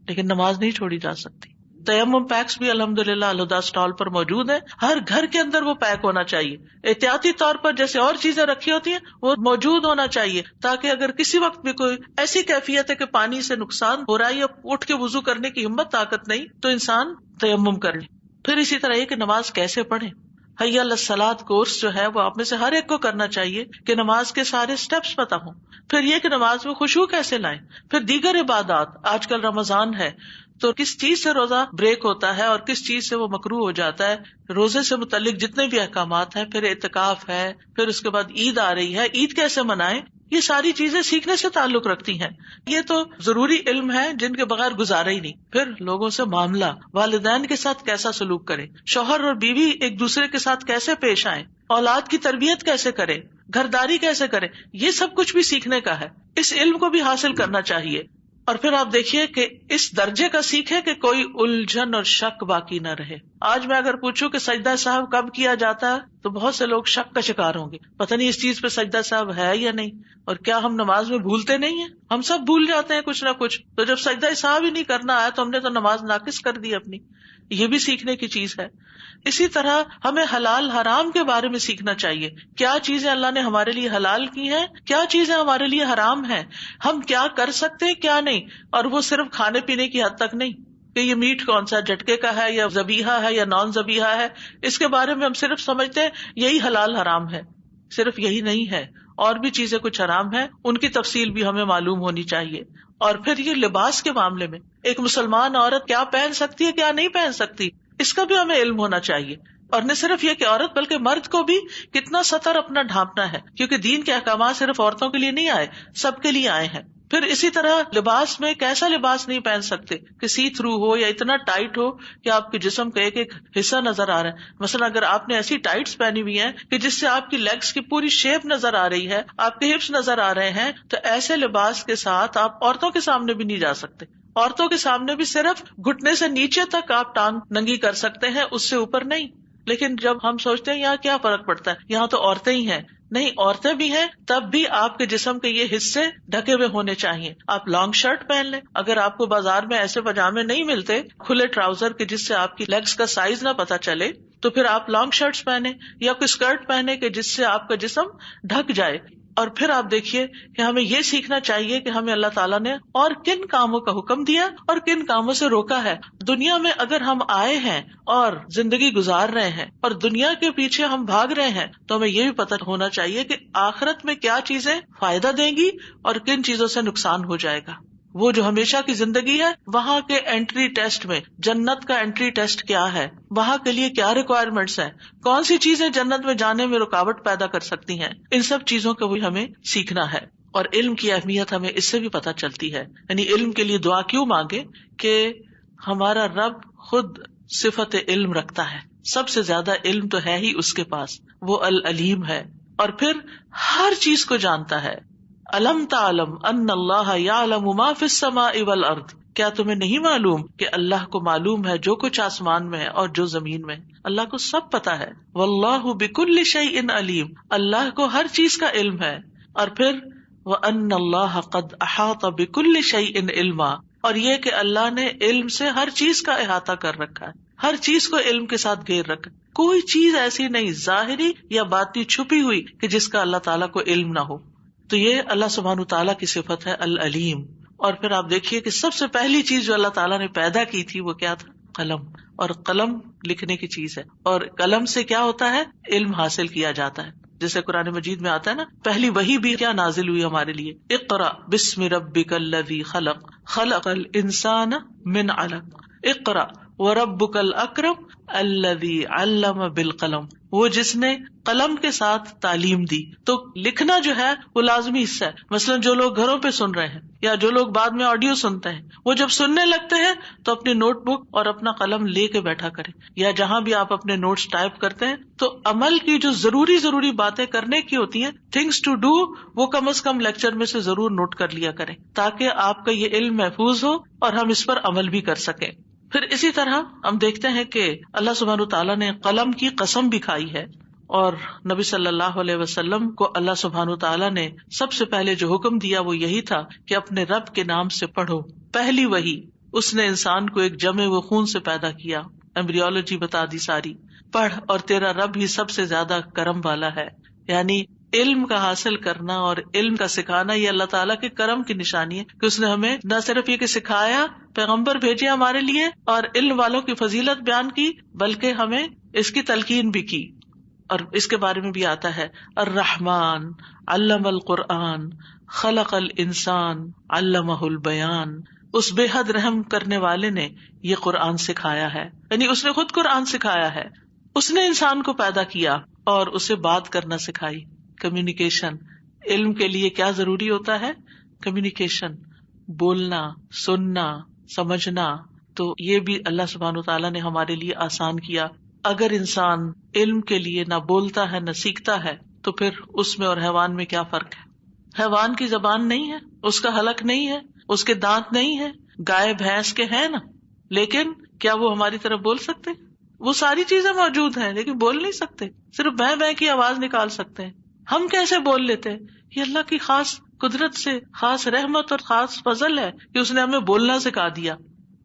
S1: لیکن نماز نہیں چھوڑی جا سکتی. تیمم پیکس بھی الحمدللہ الہدا اسٹال پر موجود ہیں. ہر گھر کے اندر وہ پیک ہونا چاہیے. احتیاطی طور پر جیسے اور چیزیں رکھی ہوتی ہیں وہ موجود ہونا چاہیے, تاکہ اگر کسی وقت بھی کوئی ایسی کیفیت ہے کہ پانی سے نقصان ہو رہا ہے یا اٹھ کے وضو کرنے کی ہمت طاقت نہیں, تو انسان تیمم کر لے. پھر اسی طرح یہ کہ نماز کیسے پڑھیں. حی علی الصلاۃ کورس جو ہے وہ آپ میں سے ہر ایک کو کرنا چاہیے کہ نماز کے سارے سٹیپس پتہ ہوں. پھر یہ کہ نماز میں خشوع کیسے لائیں. پھر دیگر عبادات, آج کل رمضان ہے تو کس چیز سے روزہ بریک ہوتا ہے اور کس چیز سے وہ مکروہ ہو جاتا ہے, روزے سے متعلق جتنے بھی احکامات ہیں. پھر اعتکاف ہے, پھر اس کے بعد عید آ رہی ہے, عید کیسے منائیں. یہ ساری چیزیں سیکھنے سے تعلق رکھتی ہیں. یہ تو ضروری علم ہے جن کے بغیر گزارا ہی نہیں. پھر لوگوں سے معاملہ, والدین کے ساتھ کیسا سلوک کریں, شوہر اور بیوی ایک دوسرے کے ساتھ کیسے پیش آئیں, اولاد کی تربیت کیسے کریں, گھرداری کیسے کریں, یہ سب کچھ بھی سیکھنے کا ہے. اس علم کو بھی حاصل کرنا چاہیے. اور پھر آپ دیکھیے کہ اس درجے کا سیکھے کہ کوئی الجھن اور شک باقی نہ رہے. آج میں اگر پوچھوں کہ سجدہ صاحب کب کیا جاتا ہے تو بہت سے لوگ شک کا شکار ہوں گے, پتہ نہیں اس چیز پہ سجدہ صاحب ہے یا نہیں. اور کیا ہم نماز میں بھولتے نہیں ہیں؟ ہم سب بھول جاتے ہیں کچھ نہ کچھ. تو جب سجدہ صاحب ہی نہیں کرنا آیا تو ہم نے تو نماز ناقص کر دی اپنی. یہ بھی سیکھنے کی چیز ہے. اسی طرح ہمیں حلال حرام کے بارے میں سیکھنا چاہیے. کیا چیزیں اللہ نے ہمارے لیے حلال کی ہیں, کیا چیزیں ہمارے لیے حرام ہیں, ہم کیا کر سکتے ہیں کیا نہیں. اور وہ صرف کھانے پینے کی حد تک نہیں کہ یہ میٹ کون سا جھٹکے کا ہے یا ذبیحہ ہے یا نان ذبیحہ ہے, اس کے بارے میں ہم صرف سمجھتے ہیں یہی حلال حرام ہے. صرف یہی نہیں ہے, اور بھی چیزیں کچھ حرام ہیں, ان کی تفصیل بھی ہمیں معلوم ہونی چاہیے. اور پھر یہ لباس کے معاملے میں ایک مسلمان عورت کیا پہن سکتی ہے کیا نہیں پہن سکتی, اس کا بھی ہمیں علم ہونا چاہیے. اور نہ صرف یہ کہ عورت بلکہ مرد کو بھی کتنا سطر اپنا ڈھانپنا ہے, کیونکہ دین کے احکامات صرف عورتوں کے لیے نہیں آئے, سب کے لیے آئے ہیں. پھر اسی طرح لباس میں کیسا لباس نہیں پہن سکتے کہ سی تھرو ہو یا اتنا ٹائٹ ہو کہ آپ کے جسم کا ایک حصہ نظر آ رہا ہے. مثلا اگر آپ نے ایسی ٹائٹس پہنی ہوئی ہیں کہ جس سے آپ کی لیگس کی پوری شیپ نظر آ رہی ہے, آپ کے ہپس نظر آ رہے ہیں, تو ایسے لباس کے ساتھ آپ عورتوں کے سامنے بھی نہیں جا سکتے. عورتوں کے سامنے بھی صرف گھٹنے سے نیچے تک آپ ٹانگ ننگی کر سکتے ہیں, اس سے اوپر نہیں. لیکن جب ہم سوچتے ہیں یہاں کیا فرق پڑتا ہے, یہاں تو عورتیں ہی ہیں. نہیں, عورتیں بھی ہیں, تب بھی آپ کے جسم کے یہ حصے ڈھکے ہوئے ہونے چاہیے. آپ لانگ شرٹ پہن لیں. اگر آپ کو بازار میں ایسے پاجامے نہیں ملتے کھلے ٹراؤزر کے جس سے آپ کی لیگس کا سائز نہ پتا چلے, تو پھر آپ لانگ شرٹس پہنے یا کوئی اسکرٹ پہنے کہ جس سے آپ کا جسم ڈھک جائے. اور پھر آپ دیکھیے کہ ہمیں یہ سیکھنا چاہیے کہ ہمیں اللہ تعالیٰ نے اور کن کاموں کا حکم دیا اور کن کاموں سے روکا ہے. دنیا میں اگر ہم آئے ہیں اور زندگی گزار رہے ہیں اور دنیا کے پیچھے ہم بھاگ رہے ہیں, تو ہمیں یہ بھی پتہ ہونا چاہیے کہ آخرت میں کیا چیزیں فائدہ دیں گی اور کن چیزوں سے نقصان ہو جائے گا. وہ جو ہمیشہ کی زندگی ہے, وہاں کے انٹری ٹیسٹ میں جنت کا انٹری ٹیسٹ کیا ہے, وہاں کے لیے کیا ریکوائرمنٹس ہیں, کون سی چیزیں جنت میں جانے میں رکاوٹ پیدا کر سکتی ہیں, ان سب چیزوں کو بھی ہمیں سیکھنا ہے. اور علم کی اہمیت ہمیں اس سے بھی پتہ چلتی ہے. یعنی علم کے لیے دعا کیوں مانگے کہ ہمارا رب خود صفت علم رکھتا ہے, سب سے زیادہ علم تو ہے ہی اس کے پاس, وہ العلیم ہے, اور پھر ہر چیز کو جانتا ہے. الم تعلم ان اللہ یعلم ما فی السماء والارض, کیا تمہیں نہیں معلوم کہ اللہ کو معلوم ہے جو کچھ آسمان میں ہے اور جو زمین میں, اللہ کو سب پتا ہے. واللہ بکل شیء علیم, اللہ کو ہر چیز کا علم ہے. اور پھر وان اللہ قد احاط بکل شیء علما, اور یہ کہ اللہ نے علم سے ہر چیز کا احاطہ کر رکھا ہے, ہر چیز کو علم کے ساتھ گھیر رکھا. کوئی چیز ایسی نہیں ظاہری یا باطنی چھپی ہوئی کہ جس کا اللہ تعالیٰ کو علم نہ ہو. تو یہ اللہ سبحانہ تعالیٰ کی صفت ہے العلیم. اور پھر آپ دیکھیے کہ سب سے پہلی چیز جو اللہ تعالیٰ نے پیدا کی تھی وہ کیا تھا؟ قلم. اور قلم لکھنے کی چیز ہے, اور قلم سے کیا ہوتا ہے؟ علم حاصل کیا جاتا ہے. جیسے قرآن مجید میں آتا ہے نا, پہلی وحی بھی کیا نازل ہوئی ہمارے لیے, اقرأ بسم ربک الذی خلق خلق الانسان من علق. اقرأ, وَرَبُّكَ الْأَكْرَمُ الَّذِي عَلَّمَ بِالْقَلَمِ، وہ جس نے قلم کے ساتھ تعلیم دی. تو لکھنا جو ہے وہ لازمی حصہ ہے. مثلاً جو لوگ گھروں پہ سن رہے ہیں یا جو لوگ بعد میں آڈیو سنتے ہیں، وہ جب سننے لگتے ہیں تو اپنی نوٹ بک اور اپنا قلم لے کے بیٹھا کریں، یا جہاں بھی آپ اپنے نوٹس ٹائپ کرتے ہیں تو عمل کی جو ضروری باتیں کرنے کی ہوتی ہیں، تھنگس ٹو ڈو، وہ کم از کم لیکچر میں سے ضرور نوٹ کر لیا کریں تاکہ آپ کا یہ علم محفوظ ہو اور ہم اس پر عمل بھی کر سکیں. پھر اسی طرح ہم دیکھتے ہیں کہ اللہ سبحانہ تعالیٰ نے قلم کی قسم بھی کھائی ہے، اور نبی صلی اللہ علیہ وسلم کو اللہ سبحانہ تعالیٰ نے سب سے پہلے جو حکم دیا وہ یہی تھا کہ اپنے رب کے نام سے پڑھو. پہلی وحی، اس نے انسان کو ایک جمع و خون سے پیدا کیا، ایمبریولوجی بتا دی ساری، پڑھ اور تیرا رب ہی سب سے زیادہ کرم والا ہے. یعنی علم کا حاصل کرنا اور علم کا سکھانا یہ اللہ تعالیٰ کے کرم کی نشانی ہے کہ اس نے ہمیں نہ صرف یہ کہ سکھایا، پیغمبر بھیجے ہمارے لیے اور علم والوں کی فضیلت بیان کی، بلکہ ہمیں اس کی تلقین بھی کی. اور اس کے بارے میں بھی آتا ہے الرحمن علم القرآن خلق الانسان علمہ البیان، اس بے حد رحم کرنے والے نے یہ قرآن سکھایا ہے، یعنی اس نے خود قرآن سکھایا ہے. اس نے انسان کو پیدا کیا اور اسے بات کرنا سکھائی، کمیونیکیشن. علم کے لیے کیا ضروری ہوتا ہے؟ کمیونیکیشن، بولنا، سننا، سمجھنا. تو یہ بھی اللہ سبحانہ تعالیٰ نے ہمارے لیے آسان کیا. اگر انسان علم کے لیے نہ بولتا ہے نہ سیکھتا ہے تو پھر اس میں اور حیوان میں کیا فرق ہے؟ حیوان کی زبان نہیں ہے، اس کا حلق نہیں ہے، اس کے دانت نہیں ہے، گائے بھینس کے ہیں نا، لیکن کیا وہ ہماری طرف بول سکتے؟ وہ ساری چیزیں موجود ہیں لیکن بول نہیں سکتے، صرف بیں بیں کی آواز نکال سکتے ہیں. ہم کیسے بول لیتے ہیں؟ یہ اللہ کی خاص قدرت سے خاص رحمت اور خاص فضل ہے کہ اس نے ہمیں بولنا سکھا دیا،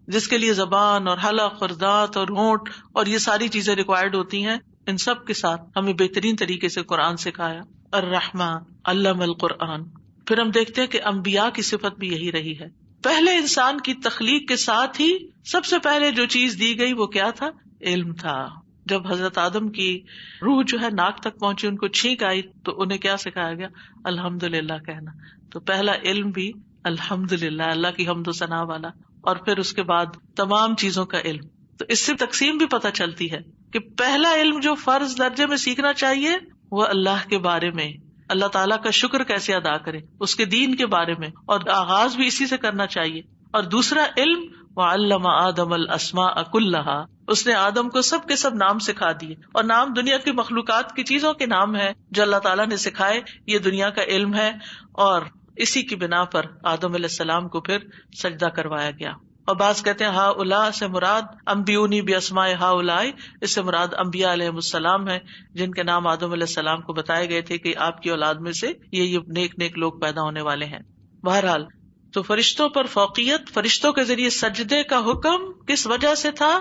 S1: جس کے لیے زبان اور حلق اور دانت اور ہونٹ اور یہ ساری چیزیں ریکوائرڈ ہوتی ہیں. ان سب کے ساتھ ہمیں بہترین طریقے سے قرآن سکھایا. الرحمن علم القرآن. پھر ہم دیکھتے ہیں کہ انبیاء کی صفت بھی یہی رہی ہے. پہلے انسان کی تخلیق کے ساتھ ہی سب سے پہلے جو چیز دی گئی وہ کیا تھا؟ علم تھا. جب حضرت آدم کی روح جو ہے ناک تک پہنچی، ان کو چھینک آئی تو انہیں کیا سکھایا گیا؟ الحمدللہ کہنا. تو پہلا علم بھی الحمدللہ، اللہ کی حمد و ثنا والا. اور پھر اس کے بعد تمام چیزوں کا علم. تو اس سے تقسیم بھی پتہ چلتی ہے کہ پہلا علم جو فرض درجے میں سیکھنا چاہیے وہ اللہ کے بارے میں، اللہ تعالیٰ کا شکر کیسے ادا کرے، اس کے دین کے بارے میں، اور آغاز بھی اسی سے کرنا چاہیے. اور دوسرا علم وعلم آدم الاسماء کلہا، اس نے آدم کو سب کے سب نام سکھا دیے. اور نام دنیا کی مخلوقات کی چیزوں کے نام ہے جو اللہ تعالیٰ نے سکھائے، یہ دنیا کا علم ہے. اور اسی کی بنا پر آدم علیہ السلام کو پھر سجدہ کروایا گیا. اور بعض کہتے ہیں ہا اولا سے مراد انبیونی باسماء ہا اولائی، اس سے مراد انبیاء علیہ السلام ہے جن کے نام آدم علیہ السلام کو بتائے گئے تھے کہ آپ کی اولاد میں سے یہ نیک نیک لوگ پیدا ہونے والے ہیں. بہرحال تو فرشتوں پر فوقیت، فرشتوں کے ذریعے سجدے کا حکم کس وجہ سے تھا؟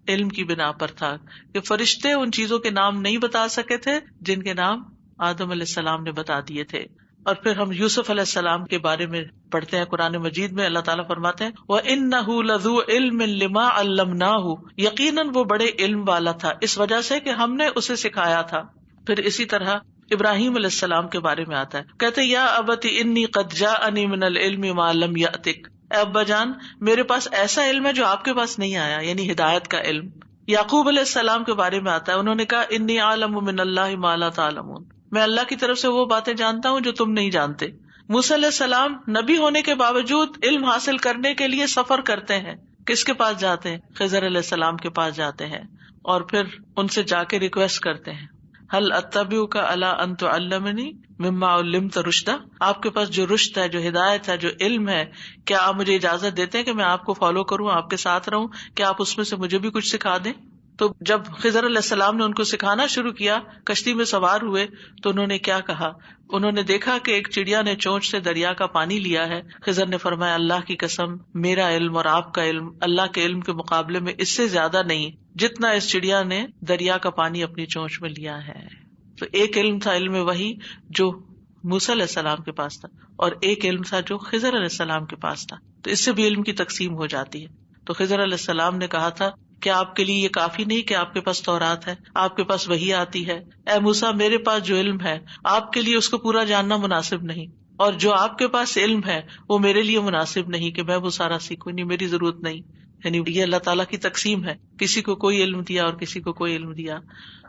S1: علم کی بنا پر تھا کہ فرشتے ان چیزوں کے نام نہیں بتا سکے تھے جن کے نام آدم علیہ السلام نے بتا دیے تھے. اور پھر ہم یوسف علیہ السلام کے بارے میں پڑھتے ہیں قرآن مجید میں، اللہ تعالیٰ فرماتے ہیں وَإِنَّهُ لَذُو عِلْمٍ لِمَا عَلَّمْنَاهُ، یقیناً وہ بڑے علم والا تھا اس وجہ سے کہ ہم نے اسے سکھایا تھا. پھر اسی طرح ابراہیم علیہ السلام کے بارے میں آتا ہے، کہتے یا ابت انی قد جاءنی من العلم ما لم یأتک، اے ابا جان میرے پاس ایسا علم ہے جو آپ کے پاس نہیں آیا، یعنی ہدایت کا علم. یعقوب علیہ السلام کے بارے میں آتا ہے، انہوں نے کہا انی اعلم من اللہ ما لا تعلمون، میں اللہ کی طرف سے وہ باتیں جانتا ہوں جو تم نہیں جانتے. موسیٰ علیہ السلام نبی ہونے کے باوجود علم حاصل کرنے کے لیے سفر کرتے ہیں. کس کے پاس جاتے ہیں؟ خضر علیہ السلام کے پاس جاتے ہیں اور پھر ان سے جا کے ریکویسٹ کرتے ہیں هل اتبعک علی ان تعلمنی مما علمت رشدا، آپ کے پاس جو رشد ہے، جو ہدایت ہے، جو علم ہے، کیا آپ مجھے اجازت دیتے ہیں کہ میں آپ کو فالو کروں، آپ کے ساتھ رہوں، کہ آپ اس میں سے مجھے بھی کچھ سکھا دیں؟ تو جب خضر علیہ السلام نے ان کو سکھانا شروع کیا، کشتی میں سوار ہوئے تو انہوں نے کیا کہا؟ انہوں نے دیکھا کہ ایک چڑیا نے چونچ سے دریا کا پانی لیا ہے. خضر نے فرمایا اللہ کی قسم میرا علم اور آپ کا علم اللہ کے علم کے مقابلے میں اس سے زیادہ نہیں جتنا اس چڑیا نے دریا کا پانی اپنی چونچ میں لیا ہے. تو ایک علم تھا علم وحی جو موسیٰ علیہ السلام کے پاس تھا، اور ایک علم تھا جو خضر علیہ السلام کے پاس تھا. تو اس سے بھی علم کی تقسیم ہو جاتی ہے. تو خضر علیہ السلام نے کہا تھا کیا آپ کے لیے یہ کافی نہیں کہ آپ کے پاس تورات ہے، آپ کے پاس وحی آتی ہے؟ اے موسیٰ میرے پاس جو علم ہے آپ کے لیے اس کو پورا جاننا مناسب نہیں، اور جو آپ کے پاس علم ہے وہ میرے لیے مناسب نہیں کہ میں وہ سارا سیکھوں، نہیں میری ضرورت نہیں. یعنی یہ اللہ تعالیٰ کی تقسیم ہے، کسی کو کوئی علم دیا اور کسی کو کوئی علم دیا.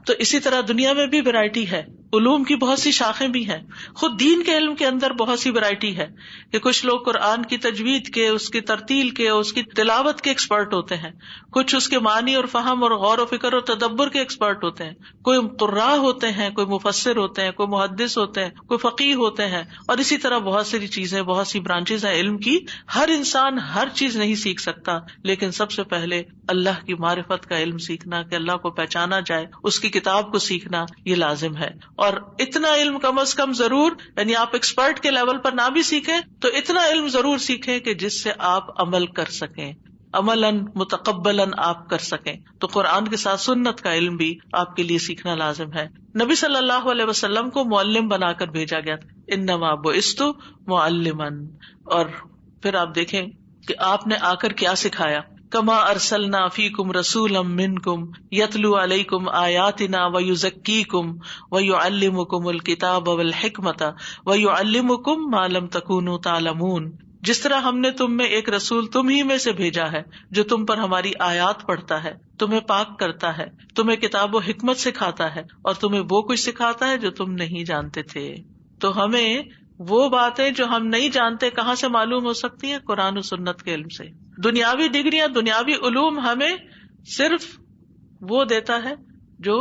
S1: تو اسی طرح دنیا میں بھی ویرائٹی ہے، علوم کی بہت سی شاخیں بھی ہیں. خود دین کے علم کے اندر بہت سی ویرائٹی ہے کہ کچھ لوگ قرآن کی تجوید کے، اس کی ترتیل کے، اس کی تلاوت کے ایکسپرٹ ہوتے ہیں، کچھ اس کے معنی اور فہم اور غور و فکر اور تدبر کے ایکسپرٹ ہوتے ہیں، کوئی قراء ہوتے ہیں، کوئی مفسر ہوتے ہیں، کوئی محدث ہوتے ہیں، کوئی فقیہ ہوتے ہیں، اور اسی طرح بہت ساری چیزیں، بہت سی برانچز ہیں علم کی. ہر انسان ہر چیز نہیں سیکھ سکتا، لیکن سب سے پہلے اللہ کی معرفت کا علم سیکھنا، کہ اللہ کو پہچانا جائے، اس کی کتاب کو سیکھنا، یہ لازم ہے. اور اتنا علم کم از کم ضرور، یعنی آپ ایکسپرٹ کے لیول پر نہ بھی سیکھیں تو اتنا علم ضرور سیکھیں کہ جس سے آپ عمل کر سکیں، عملاً متقبلاً آپ کر سکیں. تو قرآن کے ساتھ سنت کا علم بھی آپ کے لیے سیکھنا لازم ہے. نبی صلی اللہ علیہ وسلم کو معلم بنا کر بھیجا گیا تھا، انما بعثت معلما. اور پھر آپ دیکھیں کہ آپ نے آ کر کیا سکھایا، کما ارسلنا فیکم رسولا منکم یتلو علیکم آیاتنا ویزکیکم ویعلمکم الکتاب والحکمۃ ویعلمکم ما لم تکونوا تعلمون. جس طرح ہم نے تم میں ایک رسول تم ہی میں سے بھیجا ہے جو تم پر ہماری آیات پڑھتا ہے، تمہیں پاک کرتا ہے، تمہیں کتاب و حکمت سکھاتا ہے، اور تمہیں وہ کچھ سکھاتا ہے جو تم نہیں جانتے تھے. تو ہمیں وہ باتیں جو ہم نہیں جانتے کہاں سے معلوم ہو سکتی ہیں؟ قرآن و سنت کے علم سے. دنیاوی ڈگریاں، دنیاوی علوم ہمیں صرف وہ دیتا ہے جو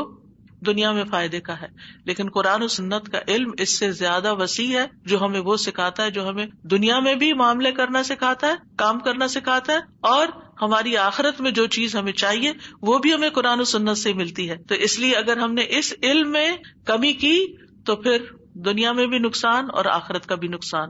S1: دنیا میں فائدے کا ہے، لیکن قرآن و سنت کا علم اس سے زیادہ وسیع ہے، جو ہمیں وہ سکھاتا ہے جو ہمیں دنیا میں بھی معاملے کرنا سکھاتا ہے، کام کرنا سکھاتا ہے، اور ہماری آخرت میں جو چیز ہمیں چاہیے وہ بھی ہمیں قرآن و سنت سے ملتی ہے. تو اس لیے اگر ہم نے اس علم میں کمی کی تو پھر دنیا میں بھی نقصان اور آخرت کا بھی نقصان،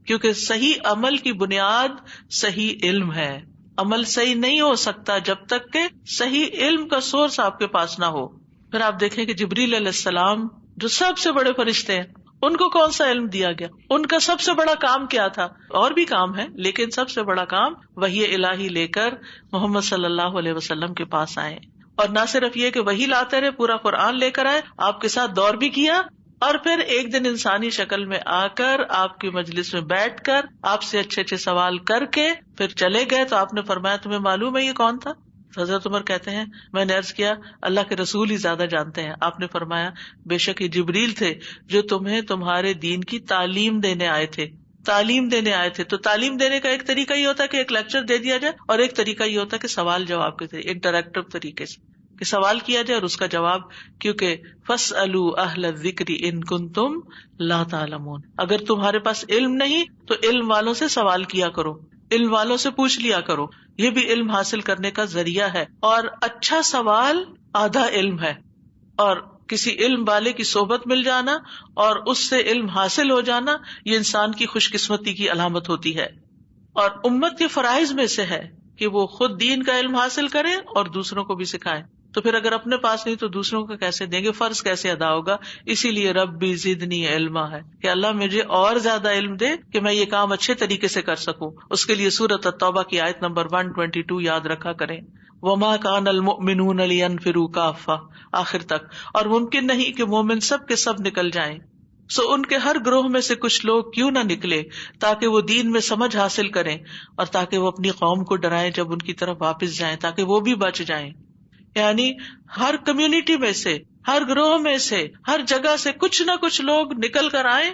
S1: کیونکہ صحیح عمل کی بنیاد صحیح علم ہے. عمل صحیح نہیں ہو سکتا جب تک کہ صحیح علم کا سورس آپ کے پاس نہ ہو. پھر آپ دیکھیں کہ جبریل علیہ السلام جو سب سے بڑے فرشتے ہیں، ان کو کون سا علم دیا گیا؟ ان کا سب سے بڑا کام کیا تھا؟ اور بھی کام ہے لیکن سب سے بڑا کام وحی الہی لے کر محمد صلی اللہ علیہ وسلم کے پاس آئے. اور نہ صرف یہ کہ وحی لاتے رہے، پورا قرآن لے کر آئے، آپ کے ساتھ دور بھی کیا، اور پھر ایک دن انسانی شکل میں آ کر آپ کی مجلس میں بیٹھ کر آپ سے اچھے اچھے سوال کر کے پھر چلے گئے. تو آپ نے فرمایا تمہیں معلوم ہے یہ کون تھا؟ حضرت عمر کہتے ہیں میں نے عرض کیا اللہ کے رسول ہی زیادہ جانتے ہیں. آپ نے فرمایا بے شک یہ جبریل تھے جو تمہیں تمہارے دین کی تعلیم دینے آئے تھے. تعلیم دینے آئے تھے. تو تعلیم دینے کا ایک طریقہ یہ ہوتا ہے کہ ایک لیکچر دے دیا جائے، اور ایک طریقہ یہ ہوتا ہے کہ سوال جواب کے ذریعے انٹریکٹیو طریقے سے کہ سوال کیا جائے اور اس کا جواب. کیونکہ فاسألوا اہل الذکر ان کنتم لا تعلمون، اگر تمہارے پاس علم نہیں تو علم والوں سے سوال کیا کرو، علم والوں سے پوچھ لیا کرو. یہ بھی علم حاصل کرنے کا ذریعہ ہے، اور اچھا سوال آدھا علم ہے. اور کسی علم والے کی صحبت مل جانا اور اس سے علم حاصل ہو جانا یہ انسان کی خوش قسمتی کی علامت ہوتی ہے. اور امت کے فرائض میں سے ہے کہ وہ خود دین کا علم حاصل کریں اور دوسروں کو بھی سکھائیں. تو پھر اگر اپنے پاس نہیں تو دوسروں کو کیسے دیں گے؟ فرض کیسے ادا ہوگا؟ اسی لیے ربی زدنی علما ہے کہ اللہ مجھے اور زیادہ علم دے کہ میں یہ کام اچھے طریقے سے کر سکوں. اس کے لیے سورۃ التوبہ کی آیت نمبر 122 یاد رکھا کریں، وما کان المؤمنون لینفروا کافہ، آخر تک. اور ممکن نہیں کہ مومن سب کے سب نکل جائیں، سو ان کے ہر گروہ میں سے کچھ لوگ کیوں نہ نکلے تاکہ وہ دین میں سمجھ حاصل کریں اور تاکہ وہ اپنی قوم کو ڈرائیں جب ان کی طرف واپس جائیں، تاکہ وہ بھی بچ جائیں. یعنی ہر کمیونٹی میں سے، ہر گروہ میں سے، ہر جگہ سے کچھ نہ کچھ لوگ نکل کر آئیں،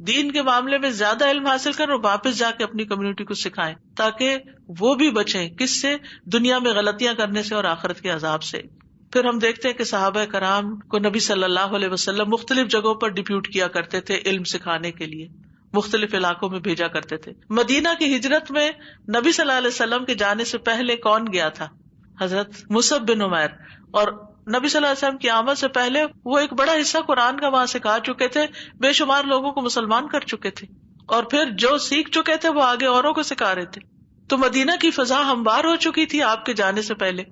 S1: دین کے معاملے میں زیادہ علم حاصل کریں اور واپس جا کے اپنی کمیونٹی کو سکھائیں تاکہ وہ بھی بچیں. کس سے؟ دنیا میں غلطیاں کرنے سے اور آخرت کے عذاب سے. پھر ہم دیکھتے ہیں کہ صحابہ کرام کو نبی صلی اللہ علیہ وسلم مختلف جگہوں پر ڈپیوٹ کیا کرتے تھے علم سکھانے کے لیے، مختلف علاقوں میں بھیجا کرتے تھے. مدینہ کی ہجرت میں نبی صلی اللہ علیہ وسلم کے جانے سے پہلے کون گیا تھا؟ حضرت مصعب بن عمیر. اور نبی صلی اللہ علیہ وسلم کی آمد سے پہلے وہ ایک بڑا حصہ قرآن کا وہاں سکھا چکے تھے، بے شمار لوگوں کو مسلمان کر چکے تھے، اور پھر جو سیکھ چکے تھے وہ آگے اوروں کو سکھا رہے تھے. تو مدینہ کی فضا ہموار ہو چکی تھی آپ کے جانے سے پہلے.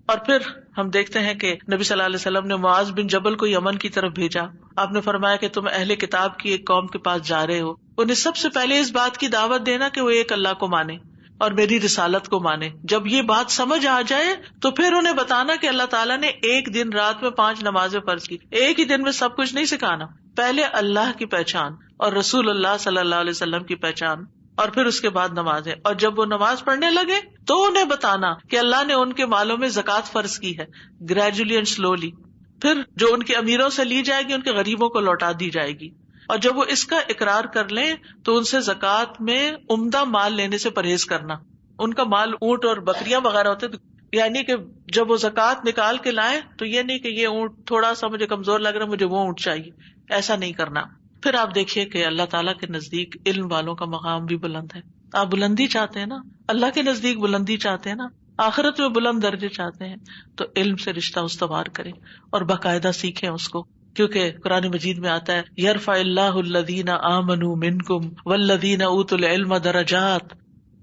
S1: اور پھر ہم دیکھتے ہیں کہ نبی صلی اللہ علیہ وسلم نے معاذ بن جبل کو یمن کی طرف بھیجا. آپ نے فرمایا کہ تم اہل کتاب کی ایک قوم کے پاس جا رہے ہو، انہیں سب سے پہلے اس بات کی دعوت دینا کہ وہ ایک اللہ کو مانے اور میری رسالت کو مانے. جب یہ بات سمجھ آ جائے تو پھر انہیں بتانا کہ اللہ تعالیٰ نے ایک دن رات میں 5 نمازیں فرض کی. ایک ہی دن میں سب کچھ نہیں سکھانا، پہلے اللہ کی پہچان اور رسول اللہ صلی اللہ علیہ وسلم کی پہچان. اور پھر اس کے بعد نمازیں. اور جب وہ نماز پڑھنے لگے تو انہیں بتانا کہ اللہ نے ان کے مالوں میں زکوٰۃ فرض کی ہے, گریجولی اینڈ سلولی. پھر جو ان کے امیروں سے لی جائے گی ان کے غریبوں کو لوٹا دی جائے گی. اور جب وہ اس کا اقرار کر لیں تو ان سے زکوٰۃ میں عمدہ مال لینے سے پرہیز کرنا. ان کا مال اونٹ اور بکریاں وغیرہ ہوتے, یعنی کہ جب وہ زکوٰۃ نکال کے لائیں تو یہ نہیں کہ یہ اونٹ تھوڑا سا مجھے کمزور لگ رہا ہے, مجھے وہ اونٹ چاہیے, ایسا نہیں کرنا. پھر آپ دیکھیے کہ اللہ تعالیٰ کے نزدیک علم والوں کا مقام بھی بلند ہے. آپ بلندی چاہتے ہیں نا, اللہ کے نزدیک بلندی چاہتے ہیں نا, آخرت میں بلند درجے چاہتے ہیں, تو علم سے رشتہ استوار کریں اور باقاعدہ سیکھیں اس کو. کیونکہ قرآن مجید میں آتا ہے یرفع اللہ الذین آمنوا منکم والذین اوتوا العلم درجات.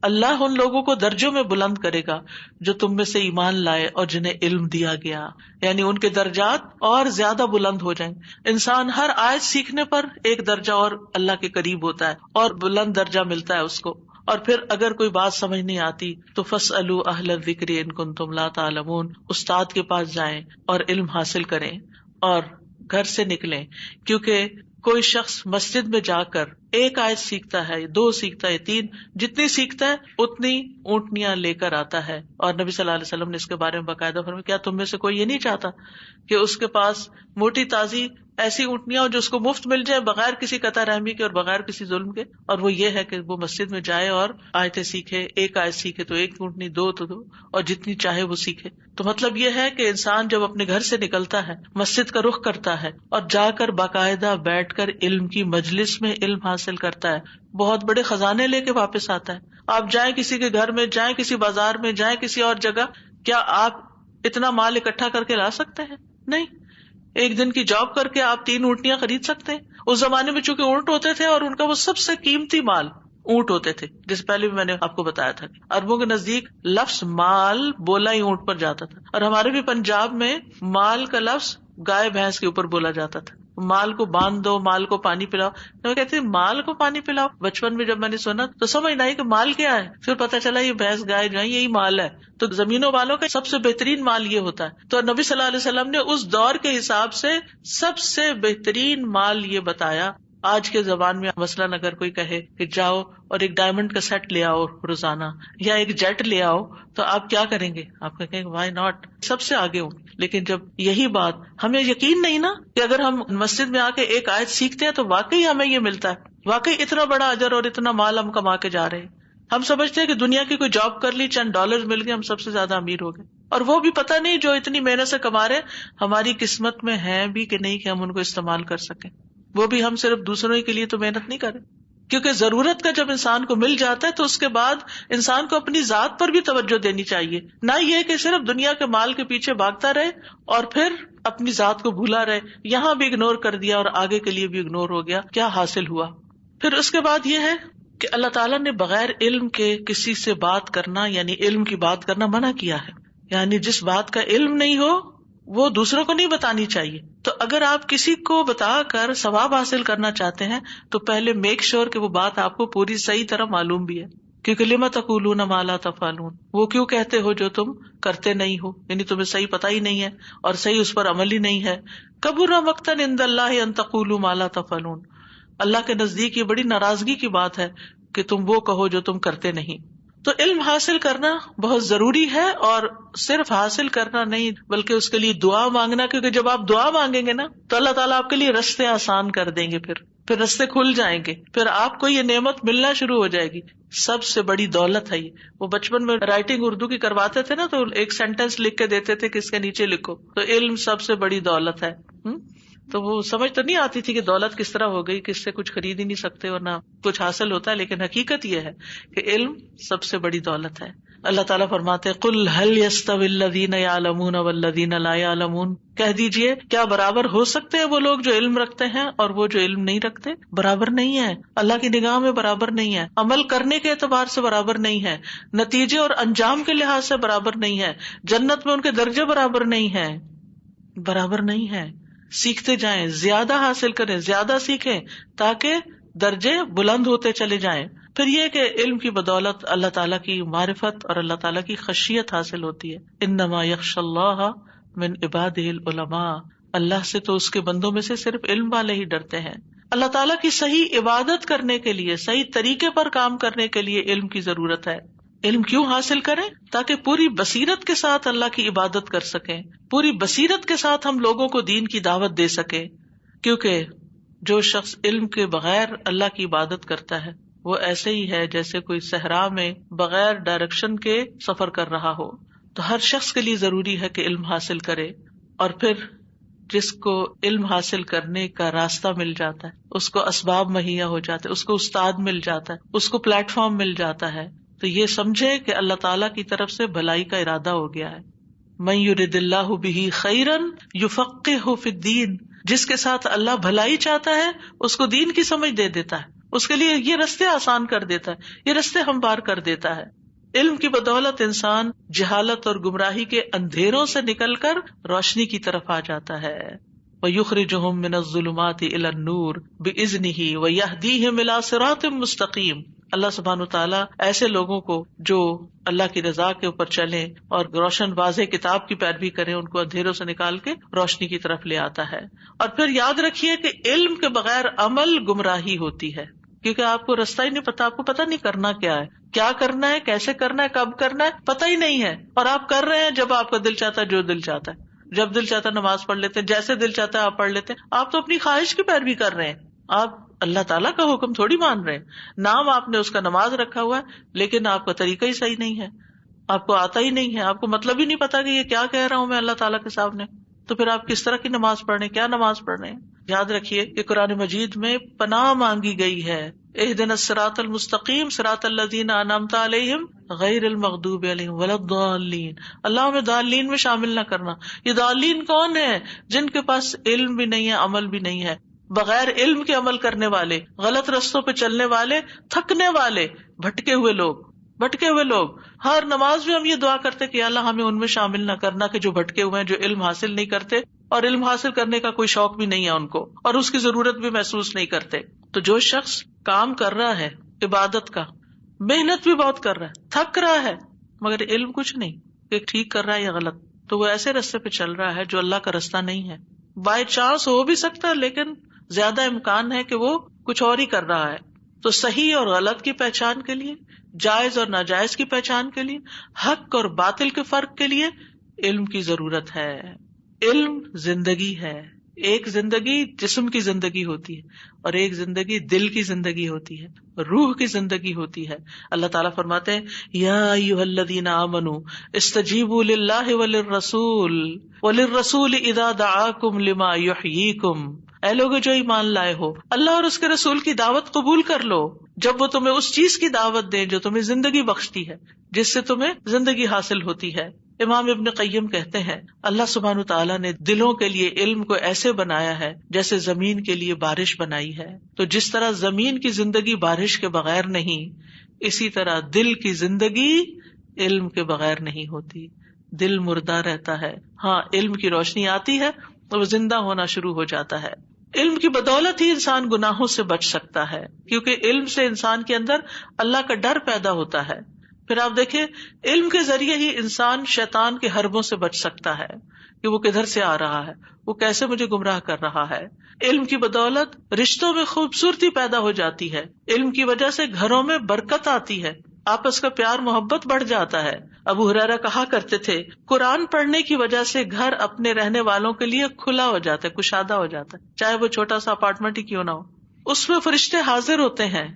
S1: اللہ ان لوگوں کو درجوں میں بلند کرے گا جو تم میں سے ایمان لائے اور جنہیں علم دیا گیا, یعنی ان کے درجات اور زیادہ بلند ہو جائیں. انسان ہر آیت سیکھنے پر ایک درجہ اور اللہ کے قریب ہوتا ہے اور بلند درجہ ملتا ہے اس کو. اور پھر اگر کوئی بات سمجھ نہیں آتی تو فاسألوا اہل الذکر ان کنتم لا تعلمون, استاد کے پاس جائیں اور علم حاصل کریں اور گھر سے نکلیں. کیونکہ کوئی شخص مسجد میں جا کر ایک آیت سیکھتا ہے, 2 سیکھتا ہے, 3, جتنی سیکھتا ہے اتنی اونٹنیاں لے کر آتا ہے. اور نبی صلی اللہ علیہ وسلم نے اس کے بارے میں باقاعدہ فرمایا کیا تم میں سے کوئی یہ نہیں چاہتا کہ اس کے پاس موٹی تازی ایسی اونٹنیاں ہو جو اس کو مفت مل جائے بغیر کسی قطع رحمی کے اور بغیر کسی ظلم کے. اور وہ یہ ہے کہ وہ مسجد میں جائے اور آیتیں سیکھے, ایک آیت سیکھے تو 1 اونٹنی, 2 تو 2, اور جتنی چاہے وہ سیکھے. تو مطلب یہ ہے کہ انسان جب اپنے گھر سے نکلتا ہے, مسجد کا رخ کرتا ہے اور جا کر باقاعدہ بیٹھ کر علم کی مجلس میں علم حاصل کرتا ہے, بہت بڑے خزانے لے کے واپس آتا ہے. آپ جائیں کسی کے گھر میں, جائیں کسی بازار میں, جائیں کسی اور جگہ, کیا آپ اتنا مال اکٹھا کر کے لا سکتے ہیں؟ نہیں. ایک دن کی جاب کر کے آپ 3 اونٹنیاں خرید سکتے ہیں. اس زمانے میں چونکہ اونٹ ہوتے تھے اور ان کا وہ سب سے قیمتی مال اونٹ ہوتے تھے, جس پہلے بھی میں نے آپ کو بتایا تھا. اربوں کے نزدیک لفظ مال بولا ہی اونٹ پر جاتا تھا. اور ہمارے بھی پنجاب میں مال کا لفظ گائے بھینس کے اوپر بولا جاتا تھا. مال کو باندھ دو, مال کو پانی پلاؤ. تو کہتے ہیں مال کو پانی پلاؤ. بچپن میں جب میں نے سنا تو سمجھ نہیں کہ مال کیا ہے, پھر پتا چلا یہ بھینس گائے جو ہے یہی مال ہے. تو زمینوں والوں کا سب سے بہترین مال یہ ہوتا ہے. تو نبی صلی اللہ علیہ وسلم نے اس دور کے حساب سے سب سے بہترین مال یہ بتایا. آج کے زبان میں مثلاً اگر کوئی کہے کہ جاؤ اور ایک ڈائمنڈ کا سیٹ لے آؤ روزانہ, یا ایک جیٹ لے آؤ, تو آپ کیا کریں گے؟ آپ کہیں گے وائی ناٹ, سب سے آگے ہوں. لیکن جب یہی بات ہمیں یقین نہیں نا کہ اگر ہم مسجد میں آ کے ایک آیت سیکھتے ہیں تو واقعی ہمیں یہ ملتا ہے, واقعی اتنا بڑا اجر اور اتنا مال ہم کما کے جا رہے ہیں. ہم سمجھتے ہیں کہ دنیا کی کوئی جاب کر لی, چند ڈالر مل گئے, ہم سب سے زیادہ امیر ہو گئے. اور وہ بھی پتہ نہیں جو اتنی محنت سے کما رہے ہماری قسمت میں ہیں بھی کہ نہیں کہ ہم ان کو استعمال کر سکیں. وہ بھی ہم صرف دوسروں کے لیے تو محنت نہیں کریں, کیونکہ ضرورت کا جب انسان کو مل جاتا ہے تو اس کے بعد انسان کو اپنی ذات پر بھی توجہ دینی چاہیے. نہ یہ کہ صرف دنیا کے مال کے پیچھے بھاگتا رہے اور پھر اپنی ذات کو بھولا رہے, یہاں بھی اگنور کر دیا اور آگے کے لیے بھی اگنور ہو گیا, کیا حاصل ہوا؟ پھر اس کے بعد یہ ہے کہ اللہ تعالیٰ نے بغیر علم کے کسی سے بات کرنا, یعنی علم کی بات کرنا منع کیا ہے. یعنی جس بات کا علم نہیں ہو وہ دوسروں کو نہیں بتانی چاہیے. تو اگر آپ کسی کو بتا کر ثواب حاصل کرنا چاہتے ہیں تو پہلے میک شور کہ وہ بات آپ کو پوری صحیح طرح معلوم بھی ہے. کیونکہ لما تقولون ما لا تفعلون, وہ کیوں کہتے ہو جو تم کرتے نہیں ہو, یعنی تمہیں صحیح پتہ ہی نہیں ہے اور صحیح اس پر عمل ہی نہیں ہے. کبر مقتا عند اللہ ان تقولوا ما لا تفعلون, اللہ کے نزدیک یہ بڑی ناراضگی کی بات ہے کہ تم وہ کہو جو تم کرتے نہیں. تو علم حاصل کرنا بہت ضروری ہے, اور صرف حاصل کرنا نہیں بلکہ اس کے لیے دعا مانگنا, کیونکہ جب آپ دعا مانگیں گے نا تو اللہ تعالیٰ آپ کے لیے رستے آسان کر دیں گے, پھر رستے کھل جائیں گے, پھر آپ کو یہ نعمت ملنا شروع ہو جائے گی. سب سے بڑی دولت ہے یہ. وہ بچپن میں رائٹنگ اردو کی کرواتے تھے نا, تو ایک سینٹینس لکھ کے دیتے تھے کہ اس کے نیچے لکھو. تو علم سب سے بڑی دولت ہے. تو وہ سمجھ تو نہیں آتی تھی کہ دولت کس طرح ہو گئی کہ اس سے کچھ خرید ہی نہیں سکتے اور نہ کچھ حاصل ہوتا ہے, لیکن حقیقت یہ ہے کہ علم سب سے بڑی دولت ہے. اللہ تعالیٰ فرماتے ہیں قل هل يستوي الذين يعلمون والذين لا يعلمون, کہہ دیجئے کیا برابر ہو سکتے ہیں وہ لوگ جو علم رکھتے ہیں اور وہ جو علم نہیں رکھتے؟ برابر نہیں ہے. اللہ کی نگاہ میں برابر نہیں ہے, عمل کرنے کے اعتبار سے برابر نہیں ہے, نتیجے اور انجام کے لحاظ سے برابر نہیں ہے, جنت میں ان کے درجے برابر نہیں ہے, برابر نہیں ہے. سیکھتے جائیں, زیادہ حاصل کریں, زیادہ سیکھیں تاکہ درجے بلند ہوتے چلے جائیں. پھر یہ کہ علم کی بدولت اللہ تعالیٰ کی معرفت اور اللہ تعالیٰ کی خشیت حاصل ہوتی ہے. انما یخشی اللہ من عبادہ العلماء, اللہ سے تو اس کے بندوں میں سے صرف علم والے ہی ڈرتے ہیں. اللہ تعالیٰ کی صحیح عبادت کرنے کے لیے، صحیح طریقے پر کام کرنے کے لیے علم کی ضرورت ہے. علم کیوں حاصل کریں؟ تاکہ پوری بصیرت کے ساتھ اللہ کی عبادت کر سکیں، پوری بصیرت کے ساتھ ہم لوگوں کو دین کی دعوت دے سکیں. کیونکہ جو شخص علم کے بغیر اللہ کی عبادت کرتا ہے وہ ایسے ہی ہے جیسے کوئی صحرا میں بغیر ڈائریکشن کے سفر کر رہا ہو. تو ہر شخص کے لیے ضروری ہے کہ علم حاصل کرے، اور پھر جس کو علم حاصل کرنے کا راستہ مل جاتا ہے، اس کو اسباب مہیا ہو جاتے، اس کو استاد مل جاتا ہے، اس کو پلیٹ فارم مل جاتا ہے، تو یہ سمجھے کہ اللہ تعالیٰ کی طرف سے بھلائی کا ارادہ ہو گیا ہے. من یرد اللہ بہ خیرا یفقہہ فی الدین، جس کے ساتھ اللہ بھلائی چاہتا ہے اس کو دین کی سمجھ دے دیتا ہے، اس کے لیے یہ رستے آسان کر دیتا ہے، یہ رستے ہموار کر دیتا ہے. علم کی بدولت انسان جہالت اور گمراہی کے اندھیروں سے نکل کر روشنی کی طرف آ جاتا ہے. وَيُخْرِجُهُم مِّنَ الظُّلُمَاتِ إِلَى النُّورِ بِإِذْنِهِ وَيَهْدِيهِمْ إِلَىٰ صِرَاطٍ مُّسْتَقِيمٍ. اللہ سبحانہ وتعالیٰ ایسے لوگوں کو جو اللہ کی رضا کے اوپر چلیں اور روشن واضح کتاب کی پیروی کریں، ان کو اندھیروں سے نکال کے روشنی کی طرف لے آتا ہے. اور پھر یاد رکھیے کہ علم کے بغیر عمل گمراہی ہوتی ہے، کیونکہ آپ کو رستہ ہی نہیں پتا، آپ کو پتا نہیں کرنا کیا ہے، کیا کرنا ہے، کیسے کرنا ہے، کب کرنا ہے، پتہ ہی نہیں ہے. اور آپ کر رہے ہیں جب آپ کا دل چاہتا ہے، جو دل چاہتا ہے، جب دل چاہتا ہے نماز پڑھ لیتے ہیں، جیسے دل چاہتا ہے آپ پڑھ لیتے ہیں. آپ تو اپنی خواہش کی پیروی کر رہے ہیں، آپ اللہ تعالیٰ کا حکم تھوڑی مان رہے ہیں. نام آپ نے اس کا نماز رکھا ہوا ہے، لیکن آپ کا طریقہ ہی صحیح نہیں ہے، آپ کو آتا ہی نہیں ہے، آپ کو مطلب ہی نہیں پتا کہ یہ کیا کہہ رہا ہوں میں اللہ تعالیٰ کے سامنے. تو پھر آپ کس طرح کی نماز پڑھ رہے ہیں، کیا نماز پڑھ رہے ہیں؟ یاد رکھیے کہ قرآن مجید میں پناہ مانگی گئی ہے. اہدنا الصراط المستقیم صراط الذین انعمت علیہم غیر المغضوب علیہم ولا الضالین. اللہ ہمیں ضالین میں شامل نہ کرنا. یہ ضالین کون ہے؟ جن کے پاس علم بھی نہیں ہے، عمل بھی نہیں ہے، بغیر علم کے عمل کرنے والے، غلط رستوں پہ چلنے والے، تھکنے والے، بھٹکے ہوئے لوگ. ہر نماز میں ہم یہ دعا کرتے کہ اللہ ہمیں ان میں شامل نہ کرنا کہ جو بھٹکے ہوئے ہیں، جو علم حاصل نہیں کرتے اور علم حاصل کرنے کا کوئی شوق بھی نہیں ہے ان کو، اور اس کی ضرورت بھی محسوس نہیں کرتے. تو جو شخص کام کر رہا ہے عبادت کا، محنت بھی بہت کر رہا ہے، تھک رہا ہے، مگر علم کچھ نہیں کہ ٹھیک کر رہا ہے یا غلط، تو وہ ایسے رستے پہ چل رہا ہے جو اللہ کا رستہ نہیں ہے. بائی چانس ہو بھی سکتا ہے، لیکن زیادہ امکان ہے کہ وہ کچھ اور ہی کر رہا ہے. تو صحیح اور غلط کی پہچان کے لیے، جائز اور ناجائز کی پہچان کے لیے، حق اور باطل کے فرق کے لیے علم کی ضرورت ہے. علم زندگی ہے. ایک زندگی جسم کی زندگی ہوتی ہے اور ایک زندگی دل کی زندگی ہوتی ہے، روح کی زندگی ہوتی ہے. اللہ تعالیٰ فرماتے ہیں یا ایھا الذین آمنوا استجیبوا للہ وللرسول اذا دعاکم لما یحییکم. اے لوگوں جو ایمان لائے ہو، اللہ اور اس کے رسول کی دعوت قبول کر لو جب وہ تمہیں اس چیز کی دعوت دیں جو تمہیں زندگی بخشتی ہے، جس سے تمہیں زندگی حاصل ہوتی ہے. امام ابن قیم کہتے ہیں اللہ سبحانہ تعالیٰ نے دلوں کے لیے علم کو ایسے بنایا ہے جیسے زمین کے لیے بارش بنائی ہے. تو جس طرح زمین کی زندگی بارش کے بغیر نہیں، اسی طرح دل کی زندگی علم کے بغیر نہیں ہوتی. دل مردہ رہتا ہے، ہاں علم کی روشنی آتی ہے تو وہ زندہ ہونا شروع ہو جاتا ہے. علم کی بدولت ہی انسان گناہوں سے بچ سکتا ہے، کیونکہ علم سے انسان کے اندر اللہ کا ڈر پیدا ہوتا ہے. پھر آپ دیکھیں علم کے ذریعے ہی انسان شیطان کے حربوں سے بچ سکتا ہے کہ وہ کدھر سے آ رہا ہے، وہ کیسے مجھے گمراہ کر رہا ہے. علم کی بدولت رشتوں میں خوبصورتی پیدا ہو جاتی ہے. علم کی وجہ سے گھروں میں برکت آتی ہے، آپس کا پیار محبت بڑھ جاتا ہے. ابو ہریرہ کہا کرتے تھے قرآن پڑھنے کی وجہ سے گھر اپنے رہنے والوں کے لیے کھلا ہو جاتا ہے، کشادہ ہو جاتا ہے، چاہے وہ چھوٹا سا اپارٹمنٹ ہی کیوں نہ ہو. اس میں فرشتے حاضر ہوتے ہیں،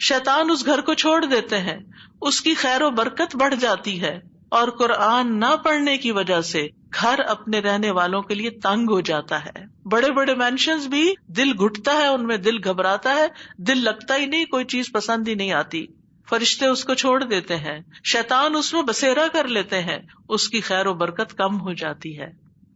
S1: شیطان اس گھر کو چھوڑ دیتے ہیں، اس کی خیر و برکت بڑھ جاتی ہے. اور قرآن نہ پڑھنے کی وجہ سے گھر اپنے رہنے والوں کے لیے تنگ ہو جاتا ہے. بڑے بڑے مینشنز بھی دل گھٹتا ہے، ان میں دل گھبراتا ہے، دل لگتا ہی نہیں، کوئی چیز پسند ہی نہیں آتی. فرشتے اس کو چھوڑ دیتے ہیں، شیطان اس میں بسیرا کر لیتے ہیں، اس کی خیر و برکت کم ہو جاتی ہے.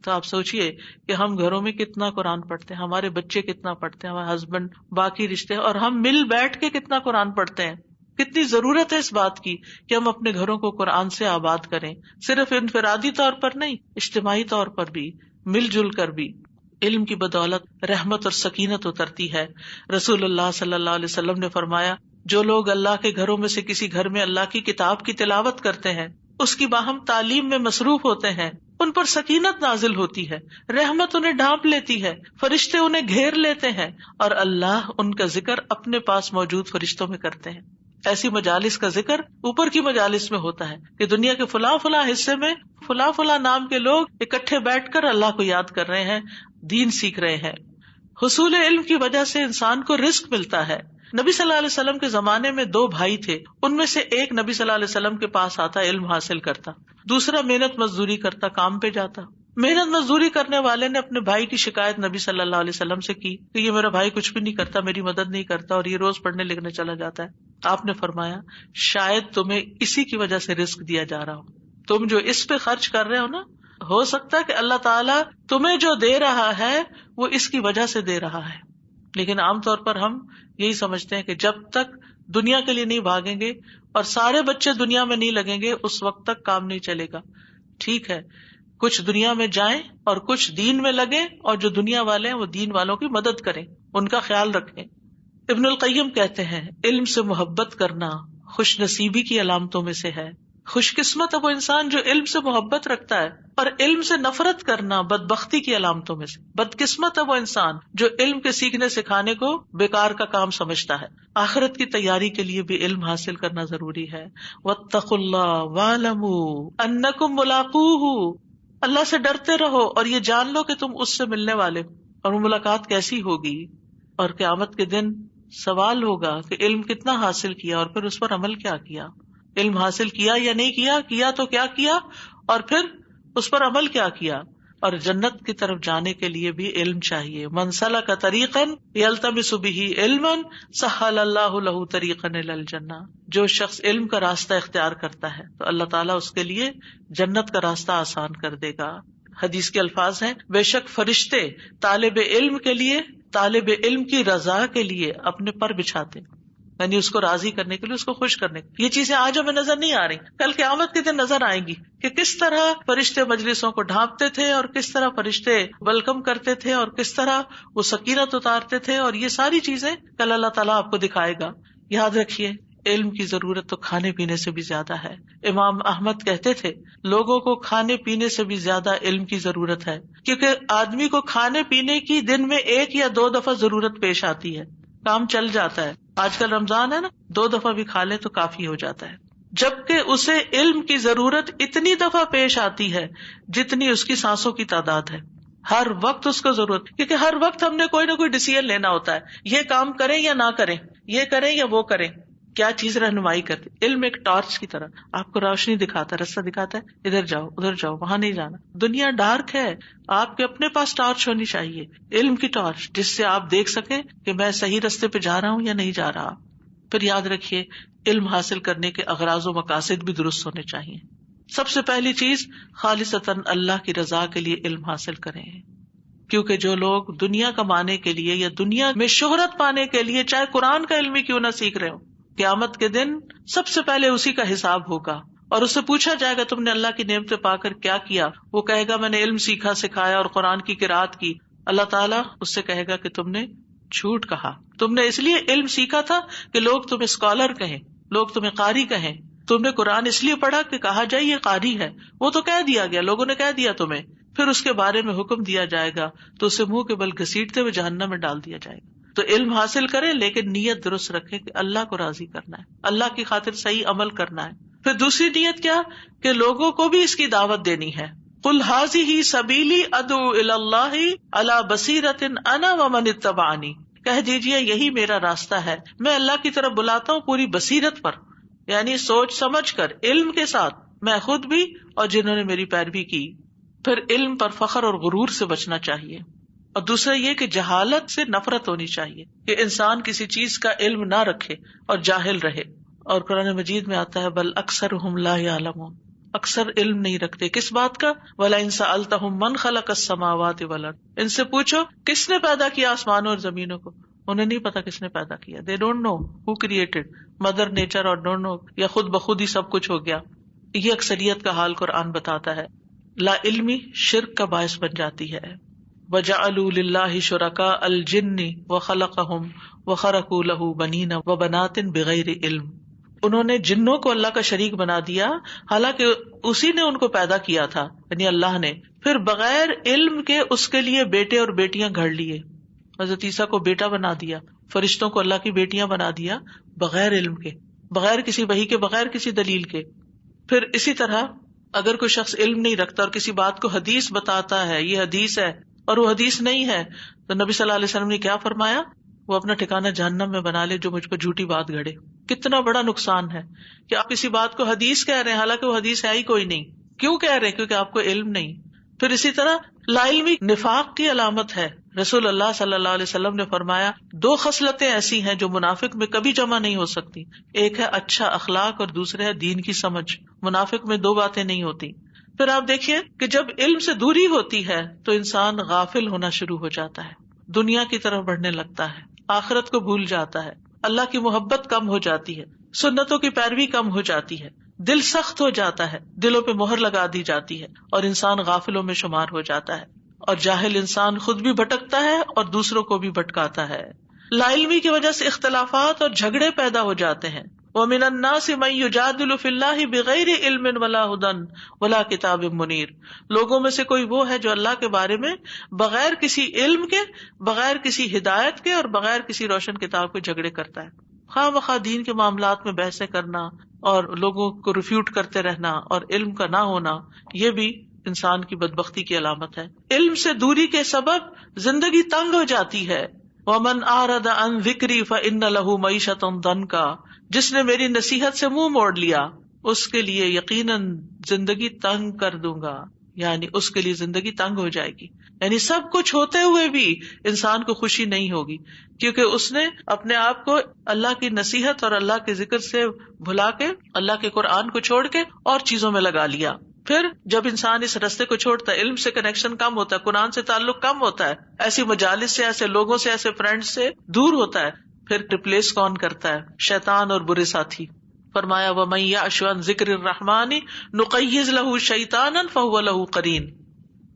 S1: تو آپ سوچئے کہ ہم گھروں میں کتنا قرآن پڑھتے ہیں، ہمارے بچے کتنا پڑھتے ہیں، ہمارے ہسبینڈ، باقی رشتے، اور ہم مل بیٹھ کے کتنا قرآن پڑھتے ہیں. کتنی ضرورت ہے اس بات کی کہ ہم اپنے گھروں کو قرآن سے آباد کریں، صرف انفرادی طور پر نہیں، اجتماعی طور پر بھی، مل جل کر بھی. علم کی بدولت رحمت اور سکینت اترتی ہے. رسول اللہ صلی اللہ علیہ وسلم نے فرمایا جو لوگ اللہ کے گھروں میں سے کسی گھر میں اللہ کی کتاب کی تلاوت کرتے ہیں، اس کی باہم تعلیم میں مصروف ہوتے ہیں، ان پر سکینت نازل ہوتی ہے، رحمت انہیں ڈھانپ لیتی ہے، فرشتے انہیں گھیر لیتے ہیں، اور اللہ ان کا ذکر اپنے پاس موجود فرشتوں میں کرتے ہیں۔ ایسی مجالس کا ذکر اوپر کی مجالس میں ہوتا ہے کہ دنیا کے فلاں فلاں حصے میں فلاں فلاں نام کے لوگ اکٹھے بیٹھ کر اللہ کو یاد کر رہے ہیں، دین سیکھ رہے ہیں۔ حصول علم کی وجہ سے انسان کو رزق ملتا ہے۔ نبی صلی اللہ علیہ وسلم کے زمانے میں 2 بھائی تھے، ان میں سے ایک نبی صلی اللہ علیہ وسلم کے پاس آتا، علم حاصل کرتا، دوسرا محنت مزدوری کرتا، کام پہ جاتا۔ محنت مزدوری کرنے والے نے اپنے بھائی کی شکایت نبی صلی اللہ علیہ وسلم سے کی کہ یہ میرا بھائی کچھ بھی نہیں کرتا، میری مدد نہیں کرتا، اور یہ روز پڑھنے لکھنے چلا جاتا ہے۔ آپ نے فرمایا شاید تمہیں اسی کی وجہ سے رزق دیا جا رہا ہو، تم جو اس پہ خرچ کر رہے ہو نا، ہو سکتا ہے کہ اللہ تعالیٰ تمہیں جو دے رہا ہے وہ اس کی وجہ سے دے رہا ہے۔ لیکن عام طور پر ہم یہی سمجھتے ہیں کہ جب تک دنیا کے لیے نہیں بھاگیں گے اور سارے بچے دنیا میں نہیں لگیں گے اس وقت تک کام نہیں چلے گا۔ ٹھیک ہے، کچھ دنیا میں جائیں اور کچھ دین میں لگیں، اور جو دنیا والے ہیں وہ دین والوں کی مدد کریں، ان کا خیال رکھیں۔ ابن القیم کہتے ہیں علم سے محبت کرنا خوش نصیبی کی علامتوں میں سے ہے۔ خوش قسمت ہے وہ انسان جو علم سے محبت رکھتا ہے، اور علم سے نفرت کرنا بدبختی کی علامتوں میں سے۔ بد قسمت ہے وہ انسان جو علم کے سیکھنے سکھانے کو بیکار کا کام سمجھتا ہے۔ آخرت کی تیاری کے لیے بھی علم حاصل کرنا ضروری ہے۔ واتقوا اللہ واعلموا انکم ملاقوہ، اللہ سے ڈرتے رہو اور یہ جان لو کہ تم اس سے ملنے والے ہو، اور وہ ملاقات کیسی ہوگی، اور قیامت کے دن سوال ہوگا کہ علم کتنا حاصل کیا اور پھر اس پر عمل کیا کیا، علم حاصل کیا یا نہیں کیا، کیا تو کیا کیا، اور پھر اس پر عمل کیا کیا۔ اور جنت کی طرف جانے کے لیے بھی علم چاہیے۔ من سلک طریقا یلتمس بہ علما سہل اللہ لہ طریقا الی الجنہ، جو شخص علم کا راستہ اختیار کرتا ہے تو اللہ تعالیٰ اس کے لیے جنت کا راستہ آسان کر دے گا۔ حدیث کے الفاظ ہیں، بے شک فرشتے طالب علم کے لیے، طالب علم کی رضا کے لیے اپنے پر بچھاتے، یعنی اس کو راضی کرنے کے لیے، اس کو خوش کرنے کے لیے۔ یہ چیزیں آج ہمیں نظر نہیں آ رہی، کل قیامت کے دن نظر آئیں گی کہ کس طرح فرشتے مجلسوں کو ڈھانپتے تھے، اور کس طرح فرشتے ویلکم کرتے تھے، اور کس طرح وہ سکینت اتارتے تھے، اور یہ ساری چیزیں کل اللہ تعالیٰ آپ کو دکھائے گا۔ یاد رکھیے علم کی ضرورت تو کھانے پینے سے بھی زیادہ ہے۔ امام احمد کہتے تھے لوگوں کو کھانے پینے سے بھی زیادہ علم کی ضرورت ہے، کیونکہ آدمی کو کھانے پینے کی دن میں 1 یا 2 دفعہ ضرورت پیش آتی ہے، کام چل جاتا ہے۔ آج کل رمضان ہے نا، 2 دفعہ بھی کھا لے تو کافی ہو جاتا ہے، جبکہ اسے علم کی ضرورت اتنی دفعہ پیش آتی ہے جتنی اس کی سانسوں کی تعداد ہے۔ ہر وقت اس کو ضرورت، کیونکہ ہر وقت ہم نے کوئی نہ کوئی ڈیسیژن لینا ہوتا ہے، یہ کام کریں یا نہ کریں، یہ کریں یا وہ کریں، کیا چیز رہنمائی کرتی۔ علم ایک ٹارچ کی طرح آپ کو روشنی دکھاتا ہے، راستہ دکھاتا ہے، ادھر جاؤ ادھر جاؤ، وہاں نہیں جانا۔ دنیا ڈارک ہے، آپ کے اپنے پاس ٹارچ ہونی چاہیے، علم کی ٹارچ، جس سے آپ دیکھ سکیں کہ میں صحیح راستے پہ جا رہا ہوں یا نہیں جا رہا۔ پھر یاد رکھیے علم حاصل کرنے کے اغراض و مقاصد بھی درست ہونے چاہیے۔ سب سے پہلی چیز خالصتاً اللہ کی رضا کے لیے علم حاصل کریں، کیونکہ جو لوگ دنیا کمانے کے لیے یا دنیا میں شہرت پانے کے لیے چاہے قرآن کا علم ہی کیوں نہ سیکھ رہے ہو، قیامت کے دن سب سے پہلے اسی کا حساب ہوگا، اور اس سے پوچھا جائے گا تم نے اللہ کی نعمتیں پا کر کیا کیا؟ وہ کہے گا میں نے علم سیکھا سکھایا اور قرآن کی قرات کی۔ اللہ تعالیٰ اس سے کہے گا کہ تم نے جھوٹ کہا، تم نے اس لیے علم سیکھا تھا کہ لوگ تمہیں اسکالر کہیں، لوگ تمہیں قاری کہیں، تم نے قرآن اس لیے پڑھا کہ کہا جائے یہ قاری ہے، وہ تو کہہ دیا گیا، لوگوں نے کہہ دیا تمہیں، پھر اس کے بارے میں حکم دیا جائے گا تو اسے منہ کے بل گھسیٹتے ہوئے جہنم میں ڈال دیا جائے گا۔ تو علم حاصل کریں لیکن نیت درست رکھیں کہ اللہ کو راضی کرنا ہے، اللہ کی خاطر صحیح عمل کرنا ہے۔ پھر دوسری نیت کیا کہ لوگوں کو بھی اس کی دعوت دینی ہے۔ قل ھذہ سبیلی ادعو الی اللہ علی بصیرۃ انا ومن اتبعنی، کہہ دیجیے یہی میرا راستہ ہے، میں اللہ کی طرف بلاتا ہوں پوری بصیرت پر، یعنی سوچ سمجھ کر، علم کے ساتھ، میں خود بھی اور جنہوں نے میری پیروی کی۔ پھر علم پر فخر اور غرور سے بچنا چاہیے، اور دوسرا یہ کہ جہالت سے نفرت ہونی چاہیے، کہ انسان کسی چیز کا علم نہ رکھے اور جاہل رہے۔ اور قرآن مجید میں آتا ہے بل اکثرہم لا یعلمون، اکثر علم نہیں رکھتے کس بات کا، وَلَئِن سَأَلْتَهُم مَّن خَلَقَ السَّمَاوَاتِ وَالْأَرْضَ، ان سے پوچھو کس نے پیدا کیا آسمانوں اور زمینوں کو، انہیں نہیں پتا کس نے پیدا کیا، they don't know who created mother nature or don't know، یا خود بخود ہی سب کچھ ہو گیا۔ یہ اکثریت کا حال قرآن بتاتا ہے۔ لا علمی شرک کا باعث بن جاتی ہے۔ وَجَعَلُوا لِلَّهِ شُرَكَاءَ الْجِنِّ وَخَلَقَهُمْ وَخَرَقُوا لَهُ بَنِينَ وَبَنَاتٍ بِغَيْرِ عِلْمٍ، انہوں نے جنوں کو اللہ کا شریک بنا دیا، حالانکہ اسی نے ان کو پیدا کیا تھا، یعنی اللہ نے. پھر بغیر علم کے اس کے لیے بیٹے اور بیٹیاں گھڑ لیے. حضرت عیسیٰ کو بیٹا بنا دیا، فرشتوں کو اللہ کی بیٹیاں بنا دیا، بغیر علم کے، بغیر کسی وحی کے، بغیر کسی دلیل کے. پھر اسی طرح اگر کوئی شخص علم نہیں رکھتا اور کسی بات کو حدیث بتاتا ہے، یہ حدیث ہے، اور وہ حدیث نہیں ہے، تو نبی صلی اللہ علیہ وسلم نے کیا فرمایا؟ وہ اپنا ٹھکانہ جہنم میں بنا لے جو مجھ پر جھوٹی بات گھڑے. کتنا بڑا نقصان ہے کہ آپ کسی بات کو حدیث کہہ رہے ہیں حالانکہ وہ حدیث ہے ہی کوئی نہیں. کیوں کہہ رہے ہیں؟ کیونکہ آپ کو علم نہیں. پھر اسی طرح لا علمی نفاق کی علامت ہے. رسول اللہ صلی اللہ علیہ وسلم نے فرمایا 2 خصلتیں ایسی ہیں جو منافق میں کبھی جمع نہیں ہو سکتی. ایک ہے اچھا اخلاق اور دوسرے ہے دین کی سمجھ. منافق میں 2 باتیں نہیں ہوتی. پھر آپ دیکھیے کہ جب علم سے دوری ہوتی ہے تو انسان غافل ہونا شروع ہو جاتا ہے، دنیا کی طرف بڑھنے لگتا ہے، آخرت کو بھول جاتا ہے، اللہ کی محبت کم ہو جاتی ہے، سنتوں کی پیروی کم ہو جاتی ہے، دل سخت ہو جاتا ہے، دلوں پہ مہر لگا دی جاتی ہے اور انسان غافلوں میں شمار ہو جاتا ہے. اور جاہل انسان خود بھی بھٹکتا ہے اور دوسروں کو بھی بھٹکاتا ہے. لا علمی کی وجہ سے اختلافات اور جھگڑے پیدا ہو جاتے ہیں. وَمِنَ النَّاسِ مَن يُجَادِلُ فِي اللَّهِ بِغَيْرِ عِلْمٍ وَلَا هُدًى وَلَا كِتَابٍ مُنِيرٍ. لوگوں میں سے کوئی وہ ہے جو اللہ کے بارے میں بغیر کسی علم کے، بغیر کسی ہدایت کے اور بغیر کسی روشن کتاب کے جھگڑے کرتا ہے. خواہ مخواہ دین کے معاملات میں بحثیں کرنا اور لوگوں کو ریفیوٹ کرتے رہنا اور علم کا نہ ہونا، یہ بھی انسان کی بدبختی کی علامت ہے. علم سے دوری کے سبب زندگی تنگ ہو جاتی ہے. وَمَنْ أَعْرَضَ عَنْ ذِكْرِي فَإِنَّ لَهُ مَعِيشَةً ضَنْكًا. جس نے میری نصیحت سے منہ موڑ لیا اس کے لیے یقیناً زندگی تنگ کر دوں گا، یعنی اس کے لیے زندگی تنگ ہو جائے گی. یعنی سب کچھ ہوتے ہوئے بھی انسان کو خوشی نہیں ہوگی، کیونکہ اس نے اپنے آپ کو اللہ کی نصیحت اور اللہ کے ذکر سے بھلا کے، اللہ کے قرآن کو چھوڑ کے اور چیزوں میں لگا لیا. پھر جب انسان اس راستے کو چھوڑتا ہے، علم سے کنیکشن کم ہوتا ہے، قرآن سے تعلق کم ہوتا ہے، ایسی مجالس سے، ایسے لوگوں سے، ایسے فرینڈ سے دور ہوتا ہے، پھر ریپلیس کون کرتا ہے؟ شیطان اور برے ساتھی. فرمایا وَمَن يَعْشُ عَن ذِكْرِ الرَّحْمَنِ نُقَيِّضْ لَهُ شَيْطَانًا فَهُوَ لَهُ قَرِينٌ.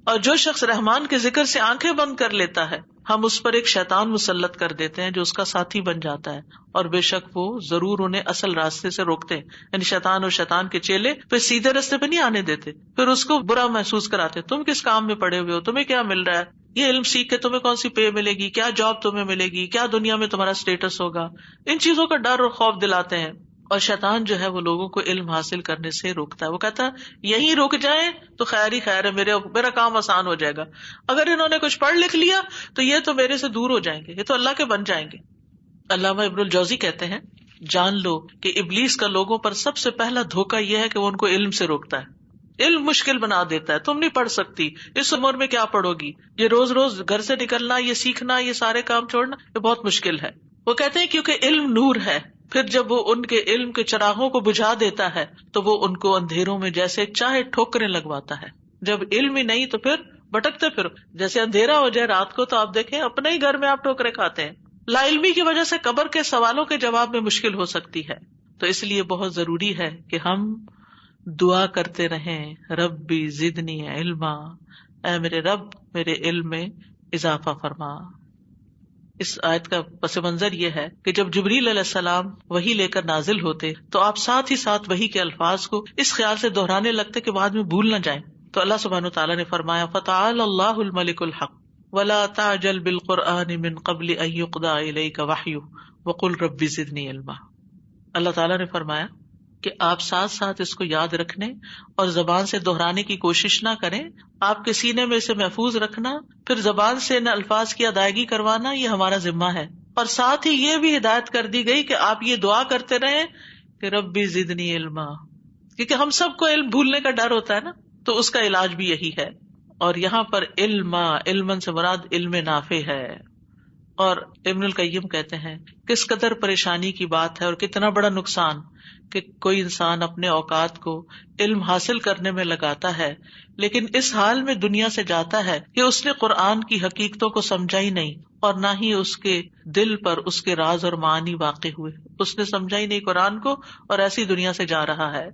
S1: اور جو شخص رحمان کے ذکر سے آنکھیں بند کر لیتا ہے، ہم اس پر ایک شیطان مسلط کر دیتے ہیں جو اس کا ساتھی بن جاتا ہے، اور بے شک وہ ضرور انہیں اصل راستے سے روکتے ہیں. یعنی شیطان اور شیطان کے چیلے پھر سیدھے راستے پہ نہیں آنے دیتے، پھر اس کو برا محسوس کراتے. تم کس کام میں پڑے ہوئے ہو؟ تمہیں کیا مل رہا ہے؟ یہ علم سیکھ کے تمہیں کون سی پے ملے گی؟ کیا جاب تمہیں ملے گی؟ کیا دنیا میں تمہارا اسٹیٹس ہوگا؟ ان چیزوں کا ڈر اور خوف دلاتے ہیں. اور شیطان جو ہے وہ لوگوں کو علم حاصل کرنے سے روکتا ہے. وہ کہتا ہے یہیں رک جائیں تو خیر ہی خیر ہے، میرا کام آسان ہو جائے گا. اگر انہوں نے کچھ پڑھ لکھ لیا تو یہ تو میرے سے دور ہو جائیں گے، یہ تو اللہ کے بن جائیں گے. علامہ ابن الجوزی کہتے ہیں جان لو کہ ابلیس کا لوگوں پر سب سے پہلا دھوکہ یہ ہے کہ وہ ان کو علم سے روکتا ہے، علم مشکل بنا دیتا ہے. تم نہیں پڑھ سکتی، اس عمر میں کیا پڑھو گی؟ یہ روز روز گھر سے نکلنا، یہ سیکھنا، یہ سارے کام چھوڑنا، یہ بہت مشکل ہے. وہ کہتے ہیں کیونکہ علم نور ہے، پھر جب وہ ان کے علم کے چراغوں کو بجھا دیتا ہے تو وہ ان کو اندھیروں میں جیسے چاہے ٹھوکریں لگواتا ہے. جب علم ہی نہیں تو پھر بھٹکتے پھر جیسے اندھیرا ہو جائے رات کو تو آپ دیکھیں اپنے ہی گھر میں آپ ٹھوکریں کھاتے ہیں. لا علمی کی وجہ سے قبر کے سوالوں کے جواب میں مشکل ہو سکتی ہے. تو اس لیے بہت ضروری ہے کہ ہم دعا کرتے رہیں ربی زدنی علما، اے میرے رب میرے علم میں اضافہ فرما. اس آیت کا پس منظر یہ ہے کہ جب جبریل علیہ السلام وحی لے کر نازل ہوتے تو آپ ساتھ ہی ساتھ وحی کے الفاظ کو اس خیال سے دہرانے لگتے کہ بعد میں بھول نہ جائیں. تو اللہ سبحانہ وتعالیٰ نے فرمایا فتعالى اللہ الملک الحق ولا تعجل بالقرآن من قبل ان يقضى الیک وحیہ وقل رب زدنی علما. اللہ تعالیٰ نے فرمایا کہ آپ ساتھ ساتھ اس کو یاد رکھنے اور زبان سے دہرانے کی کوشش نہ کریں. آپ کے سینے میں اسے محفوظ رکھنا، پھر زبان سے ان الفاظ کی ادائیگی کروانا، یہ ہمارا ذمہ ہے. اور ساتھ ہی یہ بھی ہدایت کر دی گئی کہ آپ یہ دعا کرتے رہیں کہ ربی زدنی علما، کیونکہ ہم سب کو علم بھولنے کا ڈر ہوتا ہے نا، تو اس کا علاج بھی یہی ہے. اور یہاں پر علمن سے مراد علم نافع ہے. اور ابن القیم کہتے ہیں کس قدر پریشانی کی بات ہے اور کتنا بڑا نقصان کہ کوئی انسان اپنے اوقات کو علم حاصل کرنے میں لگاتا ہے لیکن اس حال میں دنیا سے جاتا ہے کہ اس نے قرآن کی حقیقتوں کو سمجھا ہی نہیں اور نہ ہی اس کے دل پر اس کے راز اور معانی واقع ہوئے. اس نے سمجھا ہی نہیں قرآن کو اور ایسی دنیا سے جا رہا ہے.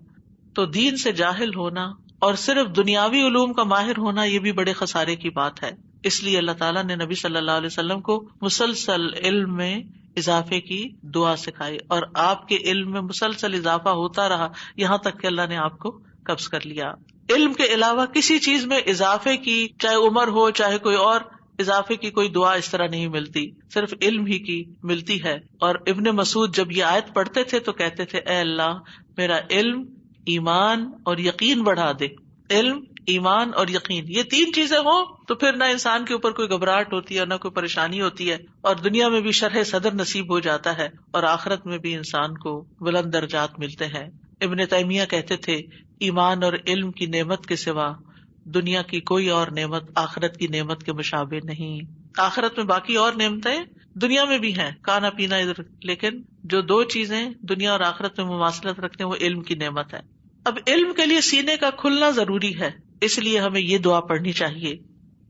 S1: تو دین سے جاہل ہونا اور صرف دنیاوی علوم کا ماہر ہونا یہ بھی بڑے خسارے کی بات ہے. اس لیے اللہ تعالیٰ نے نبی صلی اللہ علیہ وسلم کو مسلسل علم میں اضافے کی دعا سکھائی، اور آپ کے علم میں مسلسل اضافہ ہوتا رہا یہاں تک کہ اللہ نے آپ کو قبض کر لیا. علم کے علاوہ کسی چیز میں اضافے کی، چاہے عمر ہو چاہے کوئی اور اضافے کی کوئی دعا اس طرح نہیں ملتی، صرف علم ہی کی ملتی ہے. اور ابن مسعود جب یہ آیت پڑھتے تھے تو کہتے تھے اے اللہ میرا علم، ایمان اور یقین بڑھا دے. علم، ایمان اور یقین، یہ تین چیزیں ہوں تو پھر نہ انسان کے اوپر کوئی گھبراہٹ ہوتی ہے، نہ کوئی پریشانی ہوتی ہے، اور دنیا میں بھی شرح صدر نصیب ہو جاتا ہے، اور آخرت میں بھی انسان کو بلند درجات ملتے ہیں. ابن تیمیہ کہتے تھے ایمان اور علم کی نعمت کے سوا دنیا کی کوئی اور نعمت آخرت کی نعمت کے مشابہ نہیں. آخرت میں باقی اور نعمتیں دنیا میں بھی ہیں، کھانا پینا ادھر، لیکن جو دو چیزیں دنیا اور آخرت میں مماثلت رکھتے ہیں وہ علم کی نعمت ہے. اب علم کے لیے سینے کا کھلنا ضروری ہے، اس لیے ہمیں یہ دعا پڑھنی چاہیے.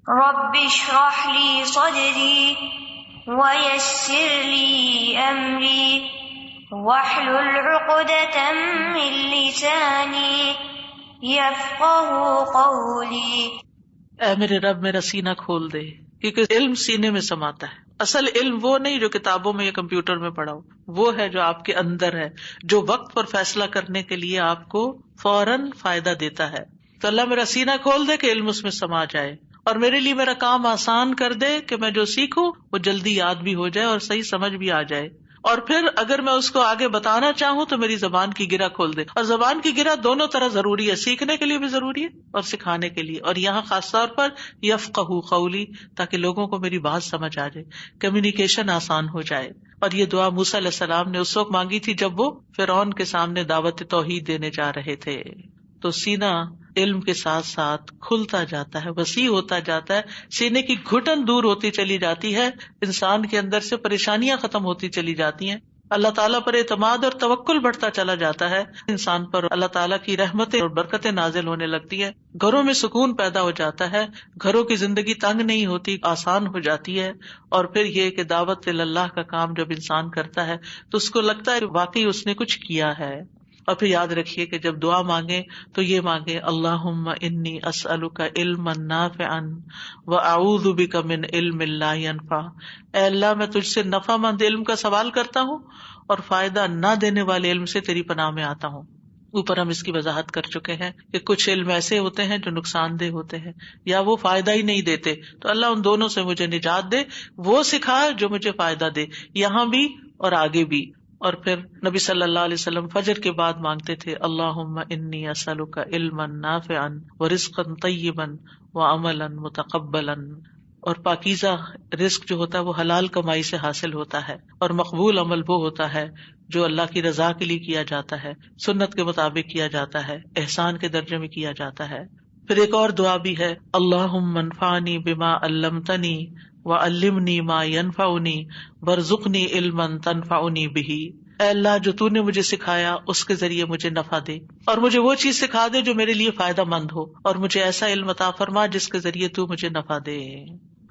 S3: رب اشرح لی صدری ویسر لی امری واحلل عقدۃ من لسانی یفقہوا قولی.
S1: اے میرے رب میرا سینہ کھول دے، کیونکہ علم سینے میں سماتا ہے. اصل علم وہ نہیں جو کتابوں میں یا کمپیوٹر میں پڑھا ہو، وہ ہے جو آپ کے اندر ہے، جو وقت پر فیصلہ کرنے کے لیے آپ کو فوراً فائدہ دیتا ہے. تو اللہ میرا سینہ کھول دے کہ علم اس میں سما جائے، اور میرے لیے میرا کام آسان کر دے کہ میں جو سیکھوں وہ جلدی یاد بھی ہو جائے اور صحیح سمجھ بھی آ جائے. اور پھر اگر میں اس کو آگے بتانا چاہوں تو میری زبان کی گرہ کھول دے. اور زبان کی گرہ دونوں طرح ضروری ہے، سیکھنے کے لیے بھی ضروری ہے اور سکھانے کے لیے. اور یہاں خاص طور پر یفقہوا قولی، تاکہ لوگوں کو میری بات سمجھ آ جائے، کمیونیکیشن آسان ہو جائے. اور یہ دعا موسیٰ علیہ السلام نے اس وقت مانگی تھی جب وہ فرعون کے سامنے دعوت توحید دینے جا رہے تھے. تو سینہ علم کے ساتھ ساتھ کھلتا جاتا ہے، وسیع ہوتا جاتا ہے، سینے کی گھٹن دور ہوتی چلی جاتی ہے، انسان کے اندر سے پریشانیاں ختم ہوتی چلی جاتی ہیں، اللہ تعالیٰ پر اعتماد اور توکل بڑھتا چلا جاتا ہے، انسان پر اللہ تعالیٰ کی رحمتیں اور برکتیں نازل ہونے لگتی ہیں، گھروں میں سکون پیدا ہو جاتا ہے، گھروں کی زندگی تنگ نہیں ہوتی، آسان ہو جاتی ہے. اور پھر یہ کہ دعوت اللہ کا کام جب انسان کرتا ہے تو اس کو لگتا ہے کہ واقعی اس نے کچھ کیا ہے. اور پھر یاد رکھیے کہ جب دعا مانگے تو یہ مانگے اللہم انی اسألک علما نافعا واعوذ بک من علم لا ینفع. اے اللہ میں تجھ سے نفع مند علم کا سوال کرتا ہوں اور فائدہ نہ دینے والے علم سے تیری پناہ میں آتا ہوں. اوپر ہم اس کی وضاحت کر چکے ہیں کہ کچھ علم ایسے ہوتے ہیں جو نقصان دہ ہوتے ہیں یا وہ فائدہ ہی نہیں دیتے، تو اللہ ان دونوں سے مجھے نجات دے، وہ سکھا جو مجھے فائدہ دے یہاں بھی اور آگے بھی. اور پھر نبی صلی اللہ علیہ وسلم فجر کے بعد مانگتے تھے اللہم انی اسألک علما نافعا ورزقا طیبا وعملا متقبلا. اور پاکیزہ رزق جو ہوتا ہے وہ حلال کمائی سے حاصل ہوتا ہے، اور مقبول عمل وہ ہوتا ہے جو اللہ کی رضا کے لیے کیا جاتا ہے، سنت کے مطابق کیا جاتا ہے، احسان کے درجے میں کیا جاتا ہے. پھر ایک اور دعا بھی ہے اللہم انفعنی بما علمتنی وعلمنی ما ینفعنی وارزقنی علما تنفعنی بہ. اے اللہ جو تو نے مجھے سکھایا اس کے ذریعے مجھے نفع دے، اور مجھے وہ چیز سکھا دے جو میرے لیے فائدہ مند ہو، اور مجھے ایسا علم عطا فرما جس کے ذریعے تو مجھے نفع دے.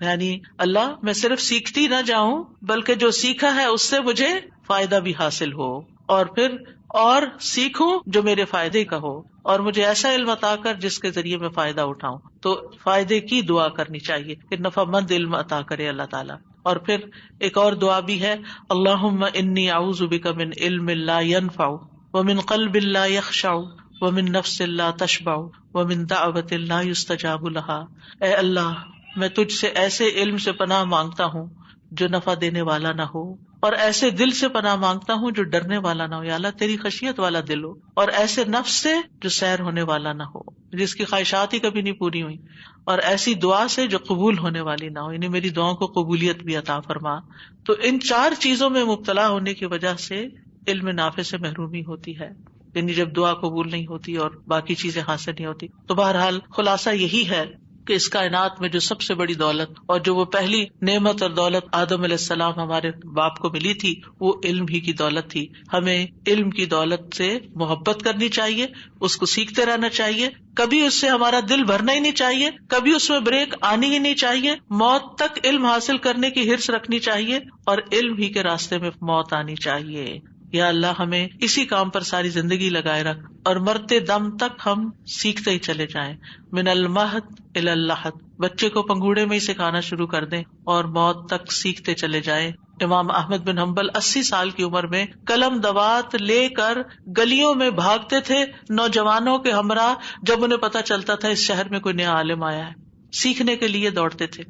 S1: یعنی اللہ میں صرف سیکھتی نہ جاؤں بلکہ جو سیکھا ہے اس سے مجھے فائدہ بھی حاصل ہو، اور پھر اور سیکھوں جو میرے فائدے کا ہو، اور مجھے ایسا علم عطا کر جس کے ذریعے میں فائدہ اٹھاؤں. تو فائدے کی دعا کرنی چاہیے کہ نفع مند علم عطا کرے اللہ تعالیٰ. اور پھر ایک اور دعا بھی ہے اللہم انی اعوذ بک من علم لا ینفع ومن قلب لا یخشع ومن نفس لا تشبع ومن دعوت لا یستجاب لها. اے اللہ میں تجھ سے ایسے علم سے پناہ مانگتا ہوں جو نفع دینے والا نہ ہو، اور ایسے دل سے پناہ مانگتا ہوں جو ڈرنے والا نہ ہو، یا اللہ تیری خشیت والا دل ہو، اور ایسے نفس سے جو سیر ہونے والا نہ ہو، جس کی خواہشات ہی کبھی نہیں پوری ہوئی، اور ایسی دعا سے جو قبول ہونے والی نہ ہو، یعنی میری دعاؤں کو قبولیت بھی عطا فرما. تو ان چار چیزوں میں مبتلا ہونے کی وجہ سے علم نافع سے محرومی ہوتی ہے، یعنی جب دعا قبول نہیں ہوتی اور باقی چیزیں حاصل نہیں ہوتی. تو بہرحال خلاصہ یہی ہے کہ اس کائنات میں جو سب سے بڑی دولت اور جو وہ پہلی نعمت اور دولت آدم علیہ السلام ہمارے باپ کو ملی تھی وہ علم ہی کی دولت تھی. ہمیں علم کی دولت سے محبت کرنی چاہیے، اس کو سیکھتے رہنا چاہیے، کبھی اس سے ہمارا دل بھرنا ہی نہیں چاہیے، کبھی اس میں بریک آنی ہی نہیں چاہیے، موت تک علم حاصل کرنے کی حرص رکھنی چاہیے، اور علم ہی کے راستے میں موت آنی چاہیے. یا اللہ ہمیں اسی کام پر ساری زندگی لگائے رکھ، اور مرتے دم تک ہم سیکھتے ہی چلے جائیں. من المہد الی اللحد، بچے کو پنگوڑے میں ہی سکھانا شروع کر دیں اور موت تک سیکھتے چلے جائیں. امام احمد بن حنبل 80 سال کی عمر میں قلم دوات لے کر گلیوں میں بھاگتے تھے نوجوانوں کے ہمراہ. جب انہیں پتا چلتا تھا اس شہر میں کوئی نیا عالم آیا ہے, سیکھنے کے لیے دوڑتے تھے.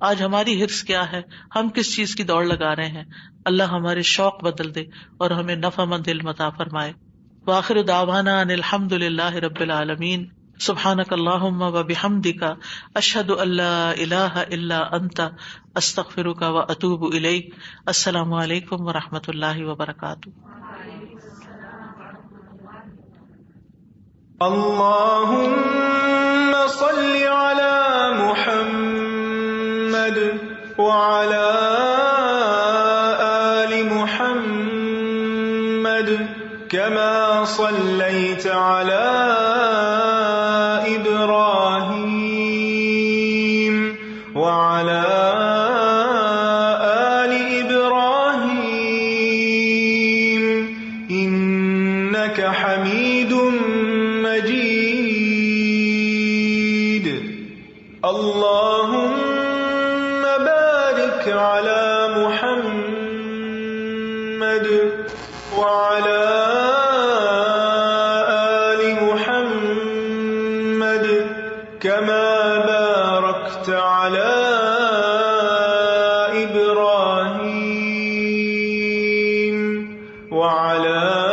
S1: آج ہماری حرص کیا ہے, ہم کس چیز کی دوڑ لگا رہے ہیں؟ اللہ ہمارے شوق بدل دے اور ہمیں نفع مند علم عطا فرمائے. وآخر دعوانا ان الحمد للہ رب العالمین. سبحانک اللہم وبحمدک اشہد ان لا الہ الا انت استغفرک واتوب الیک. السلام علیکم ورحمۃ اللہ وبرکاتہ.
S2: اللهم صل على محمد وعلى آل محمد كما صليت على إبراهيم وعلى آل إبراهيم إنك حميد مجيد. اللهم بارك على محمد وعلى آل محمد كما باركت على إبراهيم وعلى